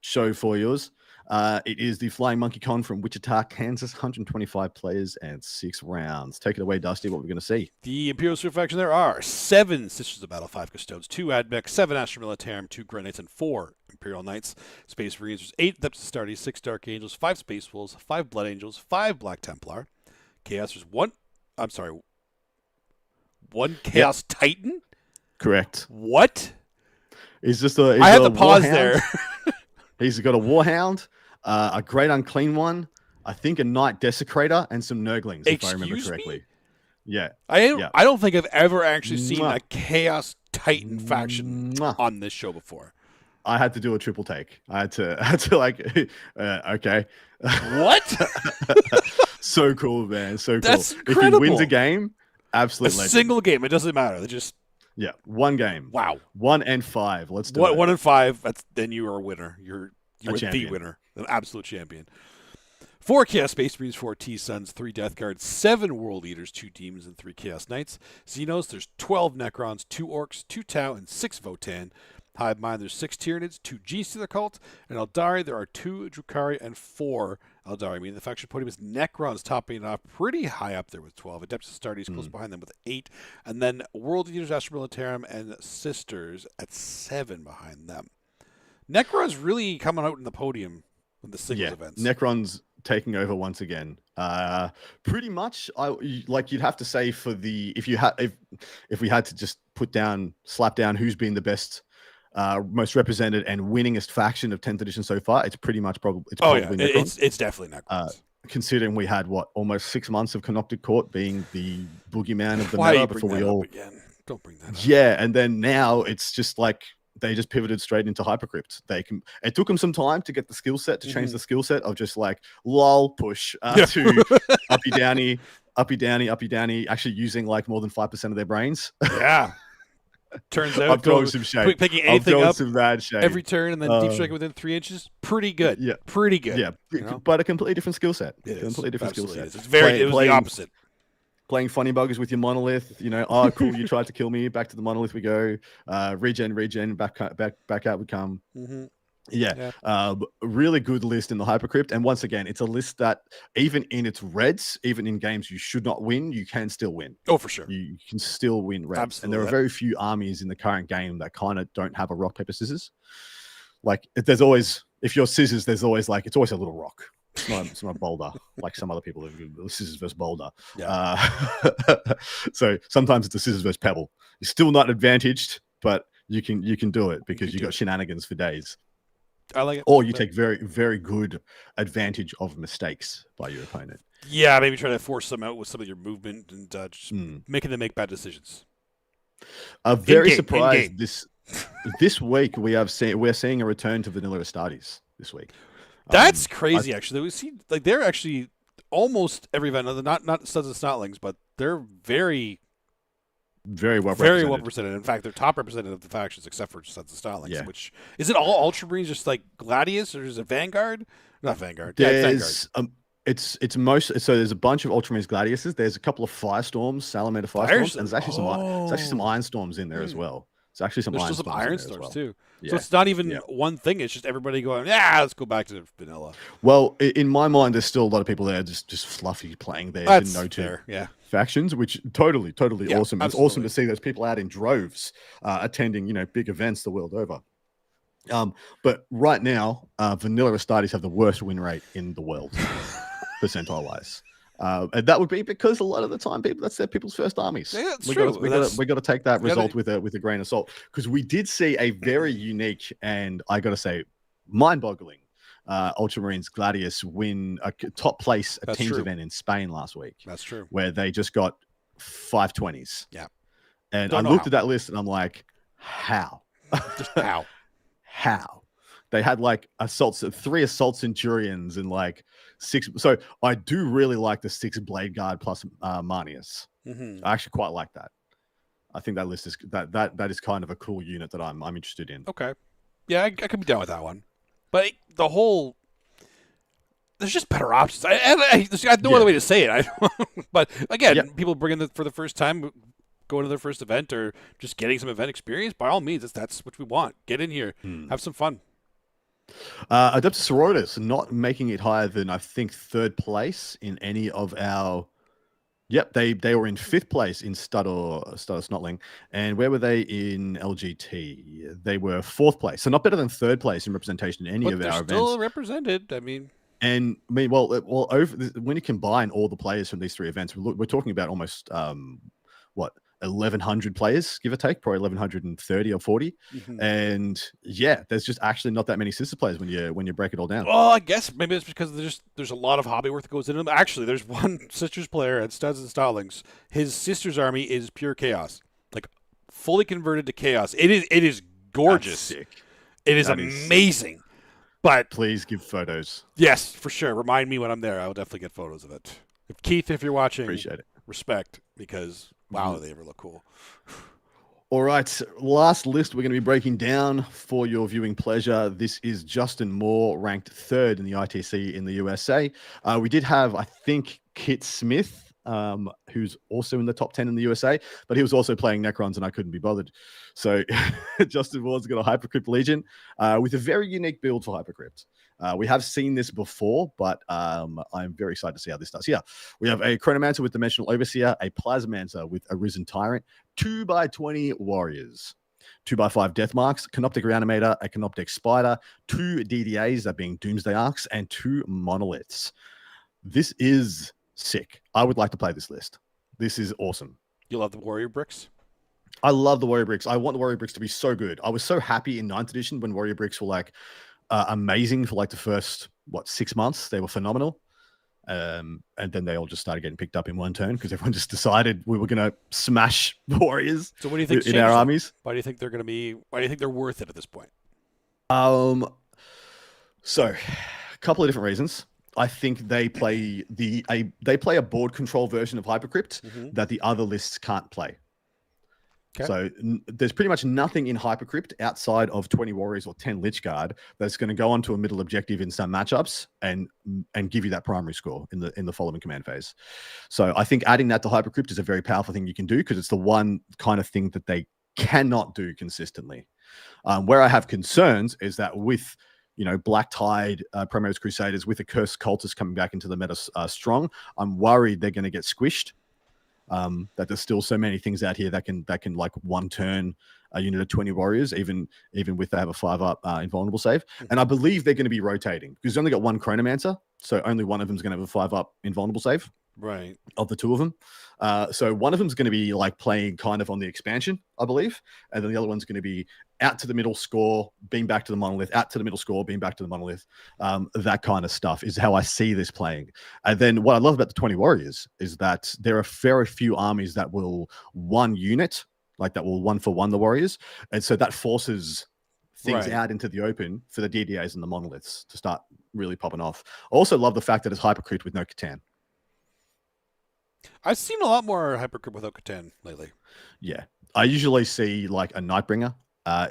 show for yours. It is the Flying Monkey Con from Wichita, Kansas. 125 players and 6 rounds. Take it away, Dusty. What we're going to see? The Imperial Super Faction, there are 7 Sisters of Battle, 5 Custodes, 2 Admech, 7 Astra Militarum, 2 Granites, and 4 Imperial Knights. Space Marines, there's 8 Depths of Astartes, 6 Dark Angels, 5 Space Wolves, 5 Blood Angels, 5 Black Templar. Chaos, there's 1 Chaos Titan? Correct. What? He's just I had to pause there. He's got a Warhound, a Great Unclean One, I think a Knight Desecrator, and some Nurglings, if I remember correctly. Me? Yeah. I don't think I've ever actually seen a Chaos Titan faction on this show before. I had to do a triple take. I had to like, okay. What? So cool, man. So That's cool. incredible. If he wins a game, absolute legend. Single game. It doesn't matter. They just... Yeah, one game. Wow. 1 and 5. Let's do it. 1 and 5. Then you are a winner. You're the champion. winner, an absolute champion. 4 Chaos Space Marines, 4 T-Suns, 3 Death Guards, 7 World Eaters, 2 Demons, and 3 Chaos Knights. Xenos, there's 12 Necrons, 2 Orcs, 2 Tau, and 6 Votan. Hive Mind, there's 6 Tyranids, 2 G-Stealer Cult, and Eldari, there are 2 Drukhari and 4 Eldari. I mean, the faction podium is Necrons topping it off pretty high up there with 12. Adeptus Astartes close behind them with 8. And then World Eaters, Astra Militarum, and Sisters at 7 behind them. Necrons really coming out in the podium in the singles events. Necrons taking over once again. Pretty much, you'd have to say for the if we had to just slap down who's been the best, most represented and winningest faction of 10th edition so far, it's pretty much probably Necrons. It's definitely Necrons. Considering we had almost 6 months of Canoptic Court being the boogeyman of the meta before we all again. Don't bring that up. Yeah, and then now it's just like they just pivoted straight into Hypercrypt. It took them some time to get the skill set to change the skill set of just like lol push to uppy downy, actually using like more than 5% of their brains. Yeah. Turns out I'm throwing some shade. Picking anything up some bad shade. every turn and then deep striking within 3 inches. Pretty good. Yeah. Pretty good. Yeah. You know? But a completely different skill set. It completely different skill Absolutely set. It's it was the opposite. Playing funny buggers with your monolith, oh cool, you tried to kill me, back to the monolith we go. Regen, back out we come. Yeah, really good list in the Hypercrypt. And once again, it's a list that even in its reds, even in games you should not win, you can still win. Oh, for sure. You can still win reds. Absolutely. And there are very few armies in the current game that kind of don't have a rock, paper, scissors. Like there's always, if you're scissors, there's always like, it's always a little rock. It's not a boulder like some other people that do scissors versus boulder. Yeah. So sometimes it's a scissors versus pebble. You're still not advantaged, but you can do it because you got shenanigans for days. I like it. Or you take very, very good advantage of mistakes by your opponent. Yeah, maybe try to force them out with some of your movement and just making them make bad decisions. Very surprised this week we're seeing a return to Vanilla Astartes this week. That's crazy. Actually, we see like they're actually almost every event, not Studs and Snotlings, but they're very well represented. In fact, they're top represented of the factions except for Studs and Snotlings. Yeah. Which is it all Ultramarines just like Gladius, or is it Vanguard? Not Vanguard. There's it's most, so there's a bunch of Ultramarines Gladiuses. There's a couple of Firestorms, Salamander Firestorms, and there's actually some Ironstorms in there as well. It's actually some Ironstorms too. Yeah. So it's not even one thing. It's just everybody going, let's go back to vanilla. Well, in my mind, there's still a lot of people there just fluffy playing their no-two factions, which totally awesome. Absolutely. It's awesome to see those people out in droves attending, big events the world over. But right now, Vanilla Astartes have the worst win rate in the world, percentile-wise. And that would be because a lot of the time that's their people's first armies. Yeah, that's true. We got to take that result with a grain of salt, because we did see a very unique and, I got to say, mind-boggling Ultramarines Gladius win a top place at teams event in Spain last week. That's true. Where they just got 520s. Yeah. And I looked at that list and I'm like, how? Just how? How? They had like 3 assault centurions and like 6. So I do really like the 6 blade guard plus Marnius. I actually quite like that. I think that list is that is kind of a cool unit that I'm interested in. Okay, yeah, I could be down with that one. But there's just better options. I have no other way to say it. But again, people bring in for the first time, going to their first event, or just getting some event experience. By all means, that's what we want. Get in here, have some fun. Adeptus Sororitas not making it higher than, I think, 3rd place in any of our. Yep, they were in 5th place in Stud or Snotling. And where were they in LGT? They were 4th place, so not better than 3rd place in representation in any of our events. Still represented. Well, over when you combine all the players from these 3 events, we're talking about almost 1,100 players, give or take, probably 1,130 or 40. And there's just actually not that many sister players when you break it all down. Well, I guess maybe it's because there's a lot of hobby work that goes into them. Actually, there's one sisters player at Studs and Stallings. His sister's army is pure chaos, like fully converted to chaos. It is gorgeous. It is amazing. But please give photos. Yes, for sure. Remind me when I'm there. I will definitely get photos of it. Keith, if you're watching, appreciate it. Respect, because wow, they ever look cool. All right, last list we're going to be breaking down for your viewing pleasure. This is Justin Moore, ranked 3rd in the ITC in the USA. We did have, I think, Kit Smith, who's also in the top 10 in the USA, but he was also playing Necrons and I couldn't be bothered. So Justin Moore's got a Hypercrypt Legion with a very unique build for Hypercrypt. We have seen this before, but I'm very excited to see how this does. Here, we have a Chronomancer with Dimensional Overseer, a Plasmancer with Arisen Tyrant, 2x20 Warriors, 2x5 Death Marks, Canoptic Reanimator, a Canoptic Spider, 2 DDAs, that being Doomsday Arcs, and 2 Monoliths. This is sick. I would like to play this list. This is awesome. You love the Warrior Bricks? I love the Warrior Bricks. I want the Warrior Bricks to be so good. I was so happy in 9th edition when Warrior Bricks were like amazing for like the first 6 months. They were phenomenal, and then they all just started getting picked up in one turn because everyone just decided we were going to smash Warriors. So what do you think in our armies? Why do you think they're going to be? Why do you think they're worth it at this point? So a couple of different reasons. I think they play a board control version of Hypercrypt that the other lists can't play. Okay. So there's pretty much nothing in Hypercrypt outside of 20 Warriors or 10 Lich Guard that's going to go onto a middle objective in some matchups and give you that primary score in the following command phase. So I think adding that to Hypercrypt is a very powerful thing you can do because it's the one kind of thing that they cannot do consistently. Where I have concerns is that with Black Tide, Promos Crusaders with the Cursed Cultists coming back into the meta strong. I'm worried they're going to get squished. That there's still so many things out here that can like one turn a unit of 20 warriors, even with they have a 5-up invulnerable save. And I believe they're going to be rotating because you only got one Chronomancer, so only one of them is going to have a 5-up invulnerable save. Right. Of the two of them. So one of them is going to be like playing kind of on the expansion, I believe. And then the other one's going to be out to the middle, score, beam back to the monolith, out to the middle, score, beam back to the monolith. That kind of stuff is how I see this playing. And then what I love about the 20 warriors is that there are very few armies that will one unit, like that will 1-for-1 the warriors. And so that forces things out into the open for the DDAs and the monoliths to start really popping off. I also love the fact that it's Hypercrit with no Catan. I've seen a lot more Hypercrit without Catan lately. Yeah. I usually see like a Nightbringer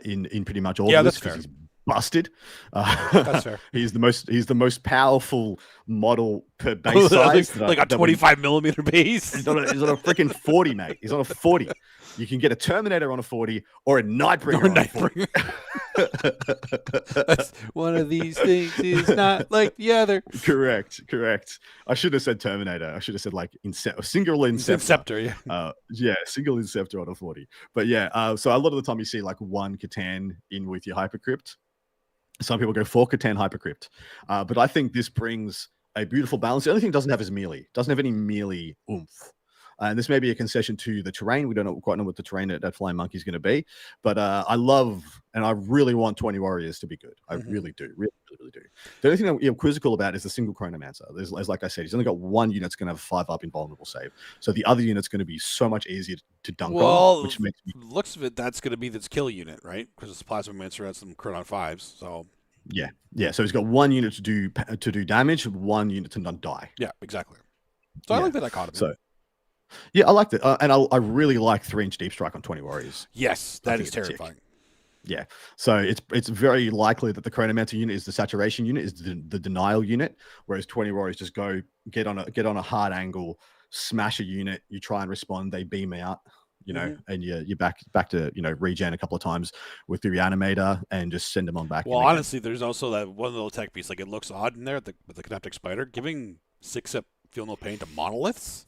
in pretty much all of this because he's busted. That's fair. He's the most powerful model per base size. like a 25 millimeter base. He's on a freaking 40, mate. He's on a 40. You can get a Terminator on a 40 or a Nightbringer on a 40. That's one of these things is not like the other. Correct. I should have said Terminator. I should have said like single Inceptor. Single Inceptor on a 40. But so a lot of the time you see like one Catan in with your Hypercrypt. Some people go 4 Catan Hypercrypt. But I think this brings a beautiful balance. The only thing it doesn't have is melee. Doesn't have any melee oomph. And this may be a concession to the terrain. We don't quite know what the terrain that Flying Monkey is going to be. But I love and I really want 20 warriors to be good. I really do. Really do. The only thing that I'm quizzical about is the single Chronomancer. There's, like I said, he's only got one unit that's going to have a 5-up invulnerable save. So the other unit's going to be so much easier to dunk on. Which makes me... looks of it, that's going to be this kill unit, right? Because it's Plasma Mancer has some Chronon 5s. So yeah. So he's got one unit to do damage, one unit to not die. Yeah, exactly. So I like the dichotomy. So yeah, I like that, and I really like 3-inch deep strike on 20 warriors. Yes, that is terrifying. Yeah, so it's very likely that the Chronomancer unit is the saturation unit, is the denial unit, whereas 20 warriors just get on a hard angle, smash a unit, you try and respond, they beam out, and you're back to regen a couple of times with the reanimator and just send them on back. Well, honestly, there's also that one little tech piece, like it looks odd in there with the Kinetic Spider, giving 6-up Feel No Pain to monoliths.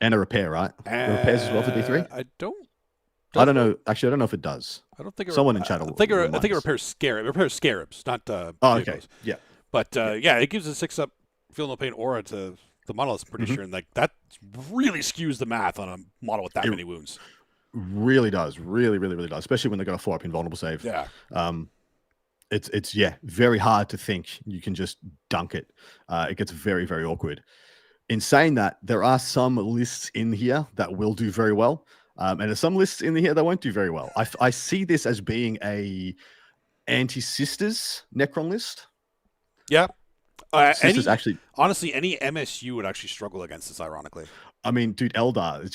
And a repair, right? Repairs as well for D3? I don't know. Actually, I don't know if it does. I don't think someone in chat. I think it repairs scarabs. It repairs scarabs, not okay. Yeah. But it gives a 6-up Feel No Pain aura to the monoliths, I'm pretty sure, and like that really skews the math on a model with that many wounds. Really does. Really does. Especially when they got a 4-up invulnerable save. Yeah. It's very hard to think you can just dunk it. It gets very, very awkward. In saying that, there are some lists in here that will do very well, and there's some lists in here that won't do very well. I see this as being a anti-Sisters Necron list. Yeah. Actually, honestly, any MSU would actually struggle against this, ironically. I mean, dude, Eldar is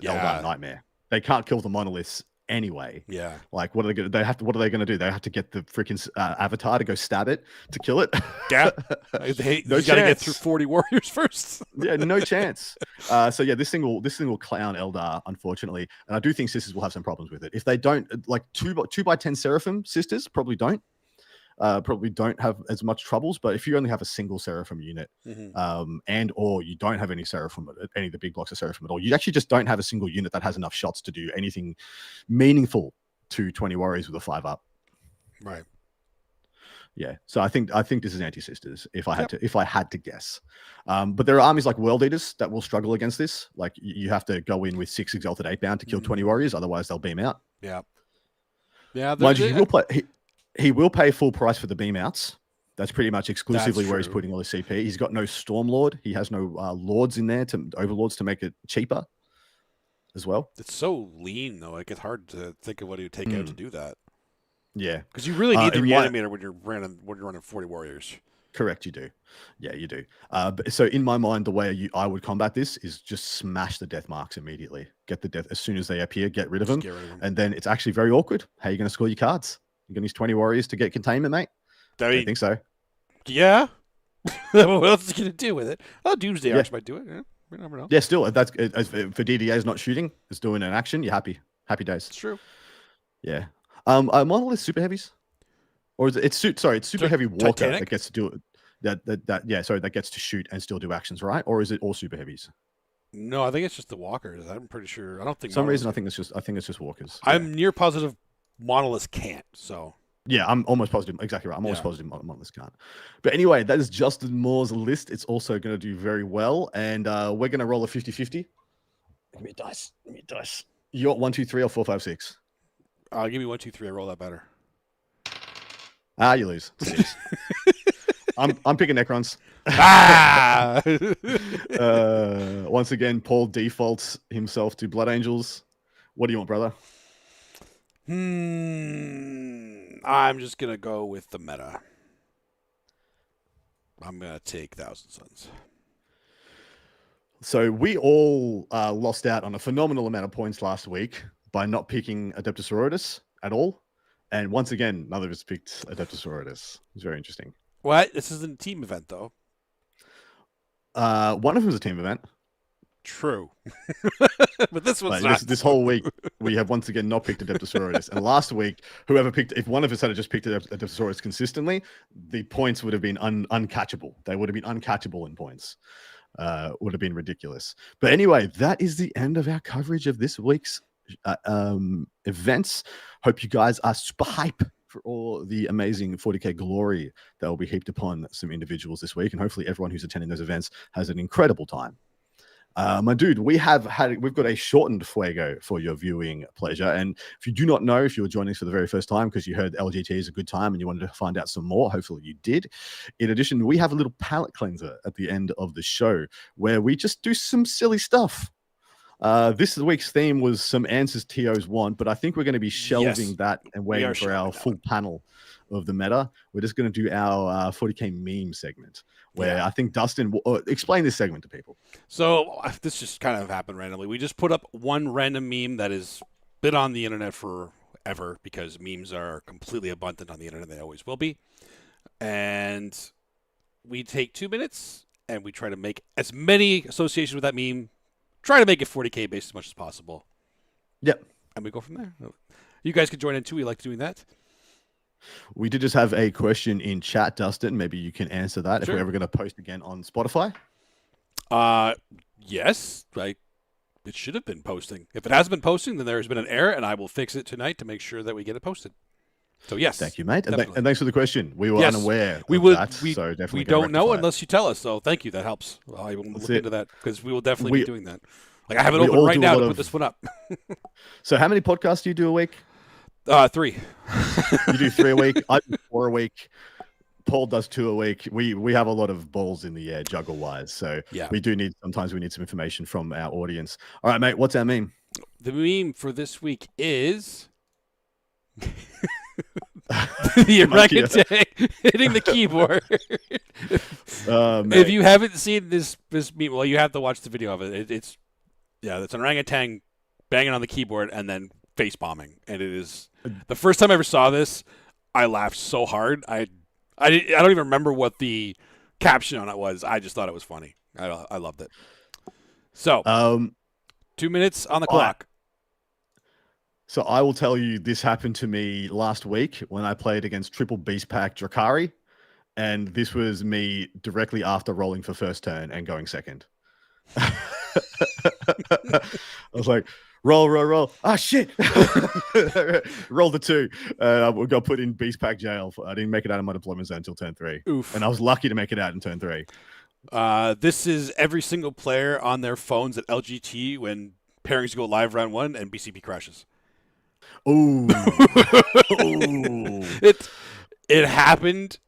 Eldar nightmare. They can't kill the monoliths anyway. Yeah. Like, what are they going to? What are they going to do? They have to get the freaking avatar to go stab it to kill it. Yeah. You got to get through 40 warriors first. Yeah, no chance. So yeah, this thing will clown Eldar, unfortunately, and I do think Sisters will have some problems with it. If they don't, like 2x10 Seraphim Sisters probably don't have as much troubles. But if you only have a single Seraphim unit, and or you don't have any Seraphim, any of the big blocks of Seraphim at all, you actually just don't have a single unit that has enough shots to do anything meaningful to 20 warriors with a 5-up. Right. Yeah. So I think this is anti-Sisters if I had to guess. But there are armies like World Eaters that will struggle against this. Like you have to go in with 6 Exalted 8-bound to kill 20 warriors, otherwise they'll beam out. Yeah. Yeah. Mind you, he will play. He will pay full price for the beam outs. That's pretty much exclusively where he's putting all his CP. He's got no Stormlord. He has no Lords in there Overlords to make it cheaper as well. It's so lean, though. Like, it's hard to think of what he would take out to do that. Yeah. Because you really need the reanimator when you're running 40 warriors. Correct, you do. Yeah, you do. So in my mind, the way I would combat this is just smash the death marks immediately. Get the death as soon as they appear, get rid of them. And then it's actually very awkward. How are you going to score your cards? You're going to use 20 warriors to get containment, mate? I think so. Yeah. What else is he going to do with it? Oh, Doomsday Arch might do it. Yeah. We never know. Yeah, still, that's for DDAs not shooting, it's doing an action. You're happy. Happy days. It's true. Yeah. Are monolith super heavies? Or is it, it's super heavy walker Titanic? that gets to do it. That gets to shoot and still do actions, right? Or is it all super heavies? No, I think it's just the walkers. I'm pretty sure. I don't think For some reason, Monoliths I think it's just walkers. I'm near positive Monoliths can't. So Yeah, I'm almost positive. Exactly right. I'm almost Yeah. positive Monoliths can't. But anyway, that is Justin Moore's list. It's also going to do very well. And we're going to roll a 50-50. Give me a dice. Give me a dice. You got 1, 2, 3, or 4, 5, 6? I'll give you 1, 2, 3. I roll that better. You lose. I'm picking Necrons. Ah! Once again, Paul defaults himself to Blood Angels. What do you want, brother? I'm just gonna go with the meta. I'm gonna take Thousand Suns. So we all lost out on a phenomenal amount of points last week by not picking Adeptus Sororitas at all. And once again, none of us picked Adeptus Sororitas. It's very interesting. What? This isn't a team event, though. One of them is a team event. True. But this one's Like, not. this whole week, we have once again not picked Adeptus Sororitas. And last week, if one of us had just picked Adeptus Sororitas consistently, the points would have been uncatchable. They would have been uncatchable in points. Would have been ridiculous. But anyway, that is the end of our coverage of this week's events. Hope you guys are super hype for all the amazing 40k glory that will be heaped upon some individuals this week, and hopefully everyone who's attending those events has an incredible time. My dude, we've got a shortened Fuego for your viewing pleasure. And if you do not know, if you were joining us for the very first time because you heard LGT is a good time and you wanted to find out some more, hopefully you did. In addition, we have a little palate cleanser at the end of the show where we just do some silly stuff. This week's theme was some answers TOs want, but I think we're going to be shelving that and waiting for our full panel of the meta. We're just going to do our 40k meme segment where I think Dustin will explain this segment to people. So this just kind of happened randomly. We just put up one random meme that has been on the internet forever because memes are completely abundant on the internet. They always will be. And we take 2 minutes and we try to make as many associations with that meme. Try to make it 40k based as much as possible. Yep. And we go from there. You guys can join in too. We like doing that. We did just have a question in chat, Dustin. Maybe you can answer that Sure. if we're ever going to post again on Spotify. Yes. It should have been posting. If it hasn't been posting, then there has been an error, and I will fix it tonight to make sure that we get it posted. So yes. Thank you, mate. And thanks for the question. We were unaware of that, so definitely we don't know unless you tell us. So thank you. That helps. I will look into that because we will definitely be doing that. Like I have it open right now to put this one up. So how many podcasts do you do a week? 3. You do 3 a week. I do 4 a week. Paul does 2 a week. We have a lot of balls in the air juggle wise. So we need some information from our audience. All right, mate. What's our meme? The meme for this week is the orangutan hitting the keyboard. If you haven't seen this meme, well, you have to watch the video of it. It's an orangutan banging on the keyboard and then face bombing, and it is the first time I ever saw this. I laughed so hard. I don't even remember what the caption on it was. I just thought it was funny. I loved it. So 2 minutes on the clock. So I will tell you, this happened to me last week when I played against Triple Beast Pack Drakari, and this was me directly after rolling for first turn and going second. I was like, roll. Ah, shit. Roll the 2. We got put in Beast Pack jail. I didn't make it out of my deployment zone until turn 3. Oof. And I was lucky to make it out in turn 3. This is every single player on their phones at LGT when pairings go live round 1 and BCP crashes. Ooh. It happened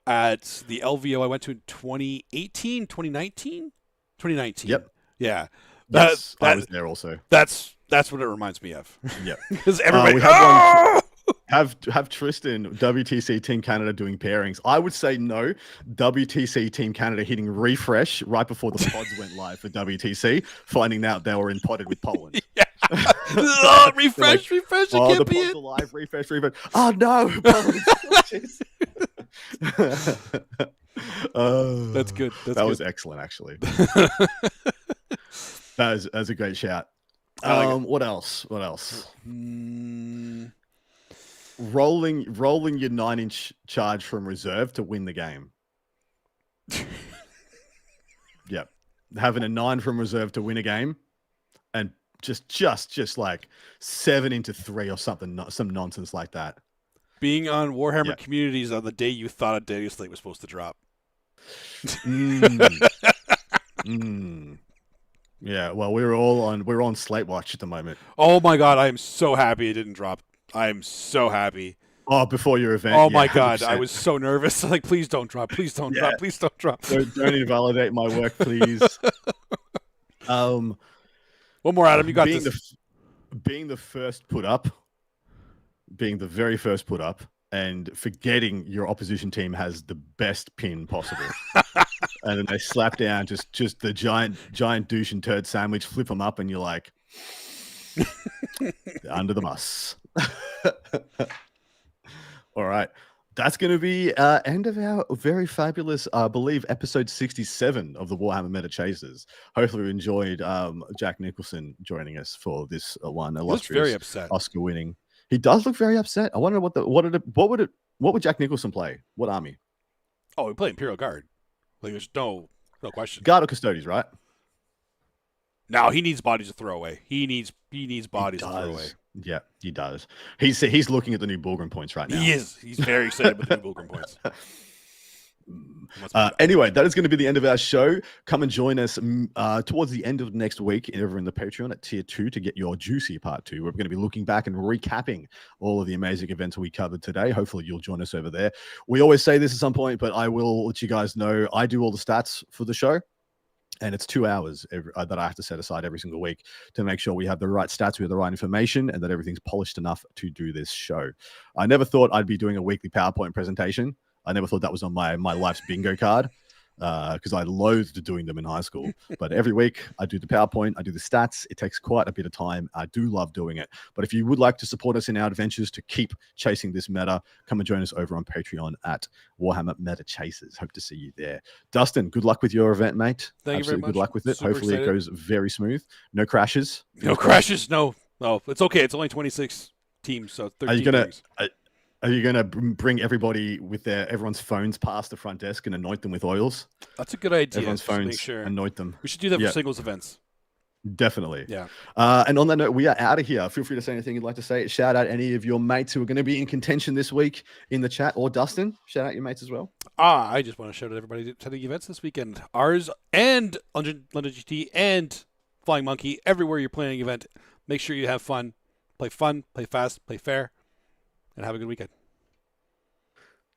at the LVO I went to in 2018, 2019? 2019. Yep. Yeah. I was there also. That's what it reminds me of. Yeah. Because everybody have Tristan, WTC Team Canada doing pairings. I would say no. WTC Team Canada hitting refresh right before the pods went live for WTC, finding out they were in potted with Poland. Yeah. Refresh, it can't be it. Alive, refresh. Oh no, that's good. That was excellent, actually. That's a great shout. What else? rolling your 9-inch charge from reserve to win the game. Yep. Having a 9 from reserve to win a game, and just like 7 into 3 or something, some nonsense like that. Being on Warhammer Yep. communities on the day you thought a daily slate was supposed to drop. Yeah, well, we're on Slate Watch at the moment. Oh my god, I am so happy it didn't drop. I am so happy. Oh, before your event. Oh yeah, my god, 100%. I was so nervous. Like, please don't drop. Please don't drop. Please don't drop. Don't invalidate my work, please. One more, Adam. You got being this. Being the first put up, being the very first put up, and forgetting your opposition team has the best pin possible. And then they slap down just the giant douche and turd sandwich, flip them up, and you're like, under the bus. All right. That's going to be end of our very fabulous, I believe, episode 67 of the Warhammer Meta Chasers. Hopefully you enjoyed Jack Nicholson joining us for this one. He looks very upset. Oscar winning. He does look very upset. I wonder what would Jack Nicholson play? What army? Oh, we play Imperial Guard. Like, there's no question. Guard or Custodes, right? Now he needs bodies to throw away. He needs bodies to throw away. Yeah, he does. He's looking at the new Bulgrim points right now. He is. He's very excited about the new Bulgrim points. Anyway, that is going to be the end of our show. Come and join us towards the end of next week over in the Patreon at tier 2 to get your juicy part 2. We're going to be looking back and recapping all of the amazing events we covered today. Hopefully you'll join us over there. We always say this at some point, but I will let you guys know I do all the stats for the show. And it's 2 hours that I have to set aside every single week to make sure we have the right stats, we have the right information, and that everything's polished enough to do this show. I never thought I'd be doing a weekly PowerPoint presentation. I never thought that was on my life's bingo card because I loathed doing them in high school. But every week I do the PowerPoint, I do the stats. It takes quite a bit of time. I do love doing it. But if you would like to support us in our adventures to keep chasing this meta, come and join us over on Patreon at Warhammer Meta Chasers. Hope to see you there. Dustin, good luck with your event, mate. Thank you very much. Good luck with it. Super Hopefully excited. it goes very smooth. No crashes. No crashes. No, it's okay. It's only 26 teams, so 13 teams. Are you gonna bring everybody with everyone's phones past the front desk and anoint them with oils? That's a good idea. Everyone's just to phones, make sure. anoint them. We should do that for singles events. Definitely. Yeah. And on that note, we are out of here. Feel free to say anything you'd like to say. Shout out any of your mates who are going to be in contention this week in the chat, or Dustin. Shout out your mates as well. I just want to shout out everybody attending events this weekend. Ours and London GT and Flying Monkey. Everywhere you're playing an event, make sure you have fun, play fast, play fair, and have a good weekend.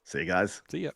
See you guys. See ya.